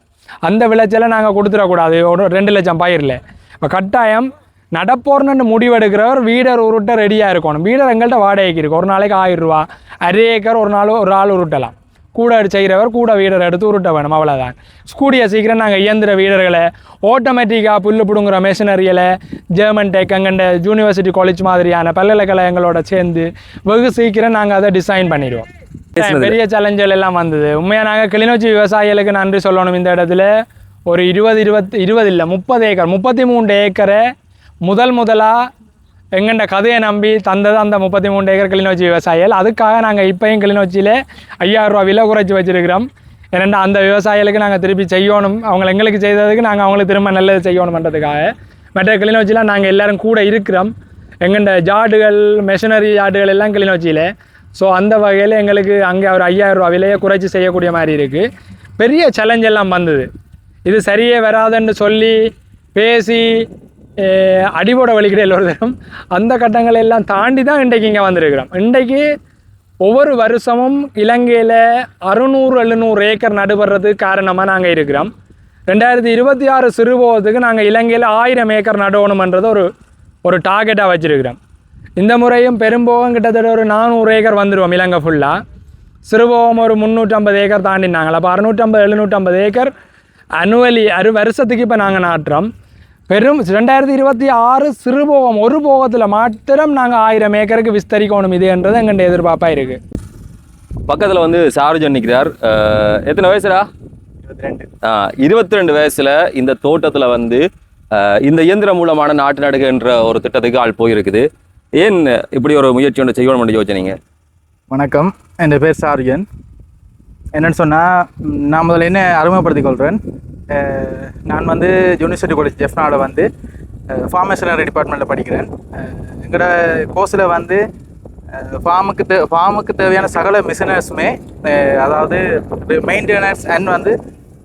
அந்த விளைச்சலை நாங்கள் கொடுத்துடக்கூடாது ஒரு 2 லட்சம் பயிரில். இப்போ கட்டாயம் நடப்போர்னு முடிவெடுக்கிறவர் வீடர் உருட்ட ரெடியாக இருக்கணும். வீடர் எங்கள்கிட்ட வாடகைக்கு இருக்குது. ஒரு நாளைக்கு 1000 ரூபா, அரை ஏக்கர் ஒரு ஆள் உருட்டலாம். கூட செய்கிறவர் கூட வீடர் எடுத்து உருட்ட வேணும், அவ்வளோதான். கூடிய சீக்கிரம் நாங்கள் இயந்திர வீடர்களை, ஆட்டோமேட்டிக்காக புல்லு பிடுங்குற மெஷினரிகளை, ஜெர்மன் டெக் அங்கண்ட யூனிவர்சிட்டி காலேஜ் மாதிரியான பல்கலைக்கழகங்களோட சேர்ந்து வெகு சீக்கிரம் நாங்கள் அதை டிசைன் பண்ணிடுவோம். பெரிய சேலஞ்சுகள் எல்லாம் வந்தது. உண்மையாக நாங்கள் கிளிநொச்சி விவசாயிகளுக்கு நன்றி சொல்லணும். இந்த இடத்துல ஒரு 20 இல்லை 30 ஏக்கர் 33 ஏக்கரை முதலாக எங்கண்ட கதையை நம்பி தந்தது அந்த 33 ஏக்கர் கிளிநொச்சி விவசாயிகள். அதுக்காக நாங்கள் இப்போயும் கிளிநொச்சியில் 5000 ரூபா விலை குறைச்சி வச்சுருக்கிறோம். ஏன்னா அந்த விவசாயிகளுக்கு நாங்கள் திருப்பி செய்யணும், அவங்க எங்களுக்கு செய்ததுக்கு நாங்கள் அவங்களுக்கு திரும்ப நல்லது செய்யணும்ன்றதுக்காக. மற்ற கிளிநொச்சியில் நாங்கள் எல்லோரும் கூட இருக்கிறோம். எங்கண்ட ஜாடுகள், மெஷினரி ஜாடுகள் எல்லாம் கிளிநொச்சியில். ஸோ அந்த வகையில் எங்களுக்கு அங்கே ஒரு 5000 ரூபா விலையை குறைச்சி செய்யக்கூடிய மாதிரி இருக்குது. பெரிய சேலஞ்ச் எல்லாம் வந்தது. இது சரியே வராதுன்னு சொல்லி பேசி அடிபோட வலிக்கிட்ட எல்லோரும் அந்த கட்டங்களை எல்லாம் தாண்டி தான் இன்றைக்கு இங்கே வந்திருக்கிறோம். இன்றைக்கு ஒவ்வொரு வருஷமும் இலங்கையில் 600-700 ஏக்கர் நடுபடுறதுக்கு காரணமாக நாங்கள் இருக்கிறோம். 2026 சிறுபோகத்துக்கு நாங்கள் இலங்கையில் 1000 ஏக்கர் நடணுமன்றது ஒரு டார்கெட்டாக வச்சுருக்கிறோம். இந்த முறையும் பெரும்போகம் கிட்டத்தட்ட ஒரு 400 ஏக்கர் வந்துடுவோம் இலங்கை ஃபுல்லாக. சிறுபோகம் ஒரு 350 ஏக்கர் தாண்டினாங்களா. அப்போ 650-750 ஏக்கர் அனுவலி வருஷத்துக்கு இப்போ நாங்கள் நாட்டுறோம். 2026 சிறுபோகம் ஒரு போகத்தில் மாத்திரம் நாங்கள் 1000 ஏக்கருக்கு விஸ்தரிக்கணும் இதுன்றது எங்கள்கிட்ட எதிர்பார்ப்பாக இருக்குது. பக்கத்தில் வந்து சாருஜன் நிற்கிறார். எத்தனை வயசுடா? 22 வயசில் இந்த தோட்டத்தில் வந்து இந்த இயந்திரம் மூலமான நாட்டு நடுகன்ற ஒரு திட்டத்துக்கு ஆள் போயிருக்குது. ஏன் இப்படி ஒரு முயற்சி ஒன்று செய்யணும்னு யோசிச்சீங்க? வணக்கம், என் பேர் சாருஜன். என்னென்னு சொன்னால், நான் முதல்ல என்ன அறிமுகப்படுத்திக் கொள்கிறேன். நான் வந்து யூனிவர்சிட்டி காலேஜ் ஜெஃப்னாவில் வந்து ஃபார்மேஷனரி டிபார்ட்மெண்ட்டில் படிக்கிறேன். எங்களோட கோர்ஸில் வந்து ஃபார்முக்கு தேவையான சகல மிஷினர்ஸுமே, அதாவது மெயின்டெனன்ஸ் அண்ட் வந்து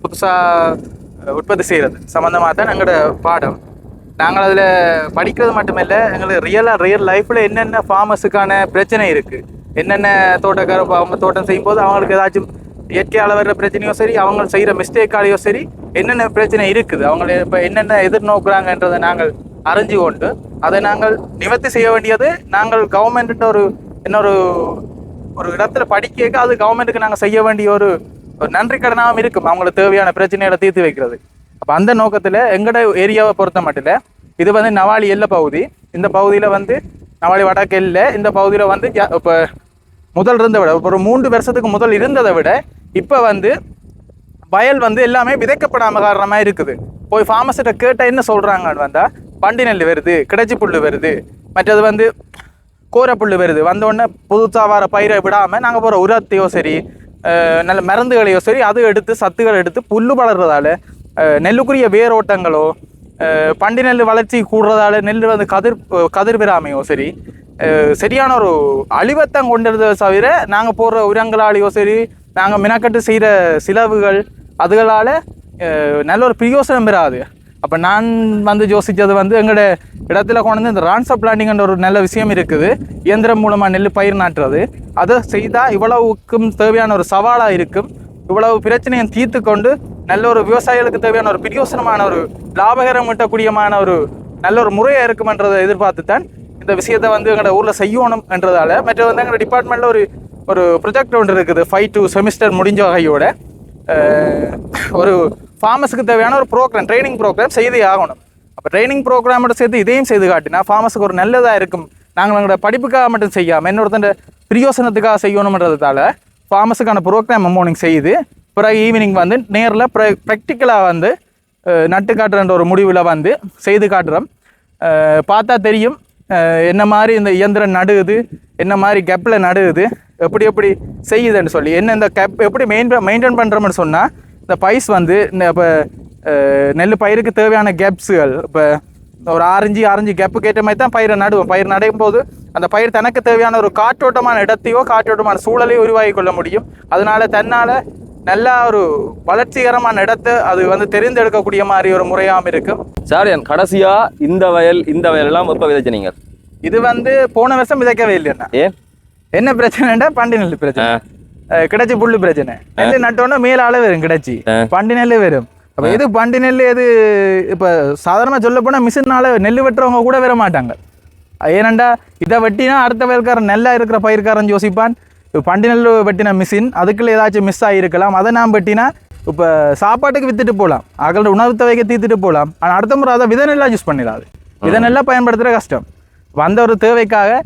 புதுசாக உற்பத்தி செய்கிறது சம்மந்தமாக தான் எங்களோட பாடம். நாங்கள் அதில் படிக்கிறது மட்டுமில்லை, எங்களுக்கு ரியல் லைஃப்பில் என்னென்ன ஃபார்மர்ஸுக்கான பிரச்சனை இருக்குது, என்னென்ன அவங்க தோட்டம் செய்யும்போது அவங்களுக்கு ஏதாச்சும் இயற்கையால் வர்ற பிரச்சனையோ சரி, அவங்க செய்கிற மிஸ்டேக்காலேயோ சரி, என்னென்ன பிரச்சனை இருக்குது, அவங்கள இப்போ என்னென்ன எதிர்நோக்குறாங்கன்றதை நாங்கள் அறிஞ்சு கொண்டு அதை நாங்கள் நிவர்த்தி செய்ய வேண்டியது நாங்கள் கவர்மெண்ட்டு ஒரு இடத்துல படிக்க அது கவர்மெண்ட்டுக்கு நாங்கள் செய்ய வேண்டிய ஒரு நன்றி கடனாகவும் இருக்கும், அவங்களுக்கு தேவையான பிரச்சனைகளை தீர்த்து வைக்கிறது. அப்போ அந்த நோக்கத்தில் எங்களோட ஏரியாவை பொறுத்த மட்டும் இது வந்து நவாலி எல்லை பகுதி. இந்த பகுதியில் வந்து நவாலி வடக்கு எல்லை. இந்த பகுதியில் வந்து இப்போ முதல் இருந்த விட ஒரு 3 வருஷத்துக்கு முதல் இருந்ததை விட இப்போ வந்து வயல் வந்து எல்லாமே விதைக்கப்படாமல் காரணமாக இருக்குது. போய் ஃபார்மர்ஸ்கிட்ட கேட்டால் என்ன சொல்கிறாங்கன்னு வந்தால் பண்டி நெல் வருது, கிடைச்சி புல் வருது, மற்றது வந்து கோரப்புல் வருது, வந்தோடனே புதுசாக வர பயிரை விடாமல் நாங்கள் போகிற உரத்தையோ சரி, நல்ல மருந்துகளையோ சரி அது எடுத்து சத்துக்கள் எடுத்து புல் வளர்றதால நெல்லுக்குரிய வேரோட்டங்களோ பண்டி நெல் வளர்ச்சி கூடுறதால நெல் வந்து கதிர் பெறாமையோ சரி, சரியான ஒரு அழிவத்தம் கொண்டிருந்ததை தவிர நாங்கள் போடுற உரங்களாலேயோ சரி, நாங்கள் மினக்கட்டு செய்கிற செலவுகள் அதுகளால் நல்ல ஒரு பிரயோசனம் பெறாது. அப்போ நான் வந்து யோசித்தது வந்து எங்களோட இடத்துல கொண்டு வந்து இந்த ரான்சப் பிளான்டிங்ன்ற ஒரு நல்ல விஷயம் இருக்குது. இயந்திரம் மூலமாக நெல் பயிர் நாட்டுறது, அதை செய்தால் இவ்வளவுக்கும் தேவையான ஒரு சவாலாக இருக்கும். இவ்வளவு பிரச்சனையை தீர்த்து கொண்டு நல்ல ஒரு விவசாயிகளுக்கு தேவையான ஒரு பிரயோசனமான ஒரு லாபகரம் ஈட்டக்கூடியமான ஒரு நல்ல ஒரு முறையாக இருக்குமென்றதை எதிர்பார்த்து தான் இந்த விஷயத்தை வந்து எங்களோட ஊரில் செய்யணும்ன்றதால. மற்ற வந்து எங்களோட டிபார்ட்மெண்ட்டில் ஒரு ப்ரொஜெக்ட் ஒன்று இருக்குது. 5 செமிஸ்டர் முடிஞ்ச வகையோட ஒரு ஃபார்மர்ஸுக்கு தேவையான ஒரு ட்ரைனிங் ப்ரோக்ராம் செய்தே ஆகணும். அப்போ ட்ரைனிங் ப்ரோக்ராமோட சேர்த்து இதையும் செய்து காட்டினா ஃபார்மர்ஸுக்கு ஒரு நல்லதாக இருக்கும். நாங்கள் எங்களோட படிப்புக்காக மட்டும் செய்யாமல் இன்னொருத்தண்ட பிரயோசனத்துக்காக செய்யணுன்றதால ஃபார்மர்ஸுக்கான ப்ரோக்ராம் மார்னிங் செய்து பிறகு ஈவினிங் வந்து நேரில் ப்ராக்டிக்கலாக வந்து நட்டு காட்டுறன்ற ஒரு முடிவில் வந்து செய்து காட்டுறோம். பார்த்தா தெரியும் என்ன மாதிரி இந்த இயந்திரம் நடுகுது, என்ன மாதிரி கேப்பில் நடுகுது, எப்படி செய்யுதுன்னு சொல்லி. என்ன இந்த கேப் எப்படி மெயின்டைன் பண்ணுறோம்னு சொன்னால், இந்த பைஸ் வந்து இப்போ நெல் பயிருக்கு தேவையான கேப்ஸுகள் இப்போ ஒரு ஆரஞ்சு கேப்புக்கு ஏற்ற மாதிரி தான் பயிரை நடுவோம். பயிர் நடையும் போது அந்த பயிர் தனக்கு தேவையான ஒரு காற்றோட்டமான இடத்தையோ காற்றோட்டமான சூழலையோ உருவாகி கொள்ள முடியும். அதனால் தன்னால் நல்லா ஒரு வளர்ச்சிகரமான இடத்தை அது வந்து தெரிந்தெடுக்கக்கூடிய மாதிரி ஒரு முறையாகவும் இருக்கும். சார் என் கடைசியா இந்த வயல் எல்லாம் எப்போ விதைச்சீங்க? இது வந்து போன வருஷம் விதைக்கவே இல்லைண்ணா. என்ன பிரச்சனைடா பண்டி நெல் பிரச்சனை, கிடைச்சி புல்லு பிரச்சனை. நெல் நட்டோன்னா மேலால வரும் கிடைச்சி பண்டி நெல் வரும். அப்போ எது பண்டி நெல் எது இப்போ சாதாரணமாக சொல்ல போனால் மிஷினால நெல் வெட்டுறவங்க கூட வர மாட்டாங்க. ஏனண்டா இதை வெட்டினா அடுத்த வயல்காரன் நெல்லா இருக்கிற பயிர்காரன் யோசிப்பான், பண்டி நெல் வெட்டின மிஷின் அதுக்குள்ள ஏதாச்சும் மிஸ் ஆகிருக்கலாம், அதை நான் வெட்டினா இப்போ சாப்பாட்டுக்கு வித்துட்டு போகலாம், அகலோட உணவு தேவைக்கு தீர்த்துட்டு போகலாம். ஆனால் அடுத்த முறை அதை விதை நெல்லாக யூஸ் பண்ணிடாது, விதை நெல்லாக பயன்படுத்துகிற கஷ்டம். வந்த ஒரு தேவைக்காக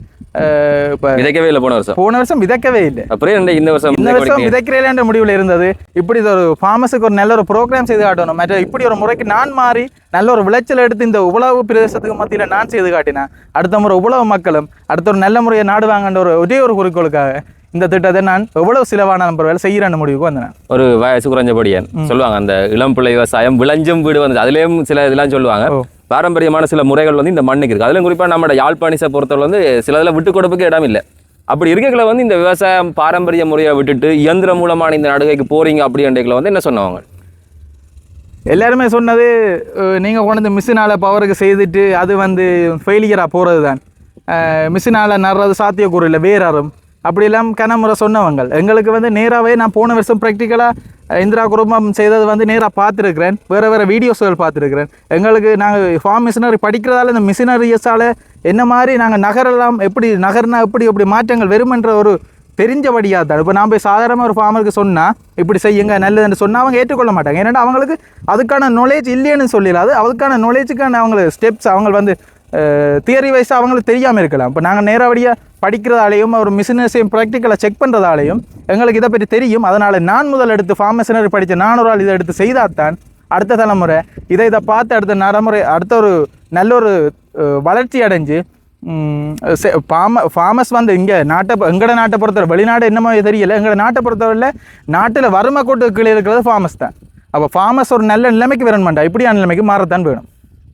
இப்போ விதைக்கவே இல்லை. போன வருஷம் விதைக்கவே இல்லை. அப்புறம் இந்த வருஷம் விதைக்கிறேன்ற முடிவில் இருந்தது. இப்படி ஒரு ஃபார்மஸுக்கு ஒரு நல்ல ஒரு ப்ரோக்ராம் செய்து காட்டணும். மற்ற இப்படி ஒரு முறைக்கு நான் மாறி நல்ல ஒரு விளைச்சல் எடுத்து இந்த உழவு பிரதேசத்துக்கு மத்தியில் நான் செய்து காட்டினேன். அடுத்த முறை உழவு மக்களும் அடுத்த ஒரு நல்ல முறையை நாடுவாங்கன்ற ஒரே ஒரு குறிக்கோளுக்காக இந்த திட்டத்தை நான் எவ்வளவு சிலவான நம்பர் வேலை செய்யறேன்னு முடிவுக்கு வந்தேன். ஒரு வயசு குறைஞ்சபடியன் சொல்லுவாங்க, அந்த இளம் பிள்ளை விவசாயம் விளைஞ்சும் வீடு வந்து அதுலேயும் சில இதெல்லாம் சொல்லுவாங்க. பாரம்பரியமான சில முறைகள் வந்து இந்த மண்ணுக்கு இருக்குது. அதிலும் குறிப்பாக நம்ம யாழ்ப்பாணிசை பொறுத்தவரை வந்து சில இதில் விட்டு கொடுப்புக்கு இடம் இல்லை. அப்படி இருக்கல வந்து இந்த விவசாயம் பாரம்பரிய முறையை விட்டுட்டு இயந்திர மூலமான இந்த நடுகைக்கு போறீங்க அப்படின்றதுல வந்து என்ன சொன்னவங்க எல்லாருமே சொன்னது, நீங்கள் கொண்டு மிஷினால் பவருக்கு செய்துட்டு அது வந்து ஃபெயிலியராக போகிறது தான், மிஷினால் நடுறது சாத்தியக்கூறு இல்லை வேறாரும் அப்படியெல்லாம் கனமுறை சொன்னவங்க. எங்களுக்கு வந்து நேராகவே நான் போன வருஷம் ப்ராக்டிக்கலாக இந்திரா குடும்பம் செய்தது வந்து நேராக பார்த்துருக்கிறேன், வேறு வீடியோஸ்கள் பார்த்துருக்கிறேன். எங்களுக்கு நாங்கள் ஃபார்ம் மிஷினரி படிக்கிறதால இந்த மிஷினரிஸால் என்ன மாதிரி நாங்கள் நகரெல்லாம் எப்படி நகர்னா எப்படி மாற்றங்கள் வருமென்ற ஒரு தெரிஞ்சபடியாக தான். இப்போ நான் போய் சாதாரணமாக ஒரு ஃபார்மருக்கு சொன்னால் இப்படி செய்யுங்க நல்லதுன்னு சொன்னால் அவங்க ஏற்றுக்கொள்ள மாட்டாங்க. ஏன்னா அவங்களுக்கு அதுக்கான நாலேஜ் இல்லைன்னு சொல்லிடாது, அதுக்கான நாலேஜுக்கான அவங்களுக்கு ஸ்டெப்ஸ் அவங்க வந்து தியரி வைஸாக அவங்களுக்கு தெரியாமல் இருக்கலாம். இப்போ நாங்கள் நேரடியாக படிக்கிறதாலையும் ஒரு மிஷினரிஸையும் ப்ராக்டிக்கலாக செக் பண்ணுறதாலையும் எங்களுக்கு இதை பற்றி தெரியும். அதனால் நான் முதல் எடுத்து ஃபார்ம் மிஷினரி படித்த நானூறு ஆள் இதை எடுத்து செய்தால்தான் அடுத்த தலைமுறை இதை பார்த்து அடுத்த நடைமுறை அடுத்த ஒரு நல்ல ஒரு வளர்ச்சி அடைஞ்சு ஃபார்மர்ஸ் வந்து இங்கே எங்களோட நாட்டை பொறுத்தவரை வெளிநாடு என்னமோ தெரியல, எங்களோட நாட்டை பொறுத்தவரையில் நாட்டில் வறுமை கோட்டு கீழே இருக்கிறது ஃபார்மர்ஸ் தான். அப்போ ஃபார்மர்ஸ் ஒரு நல்ல நிலைமைக்கு வரணுமாண்டா, இப்படியான நிலைமைக்கு மாறத்தான் வேணும்.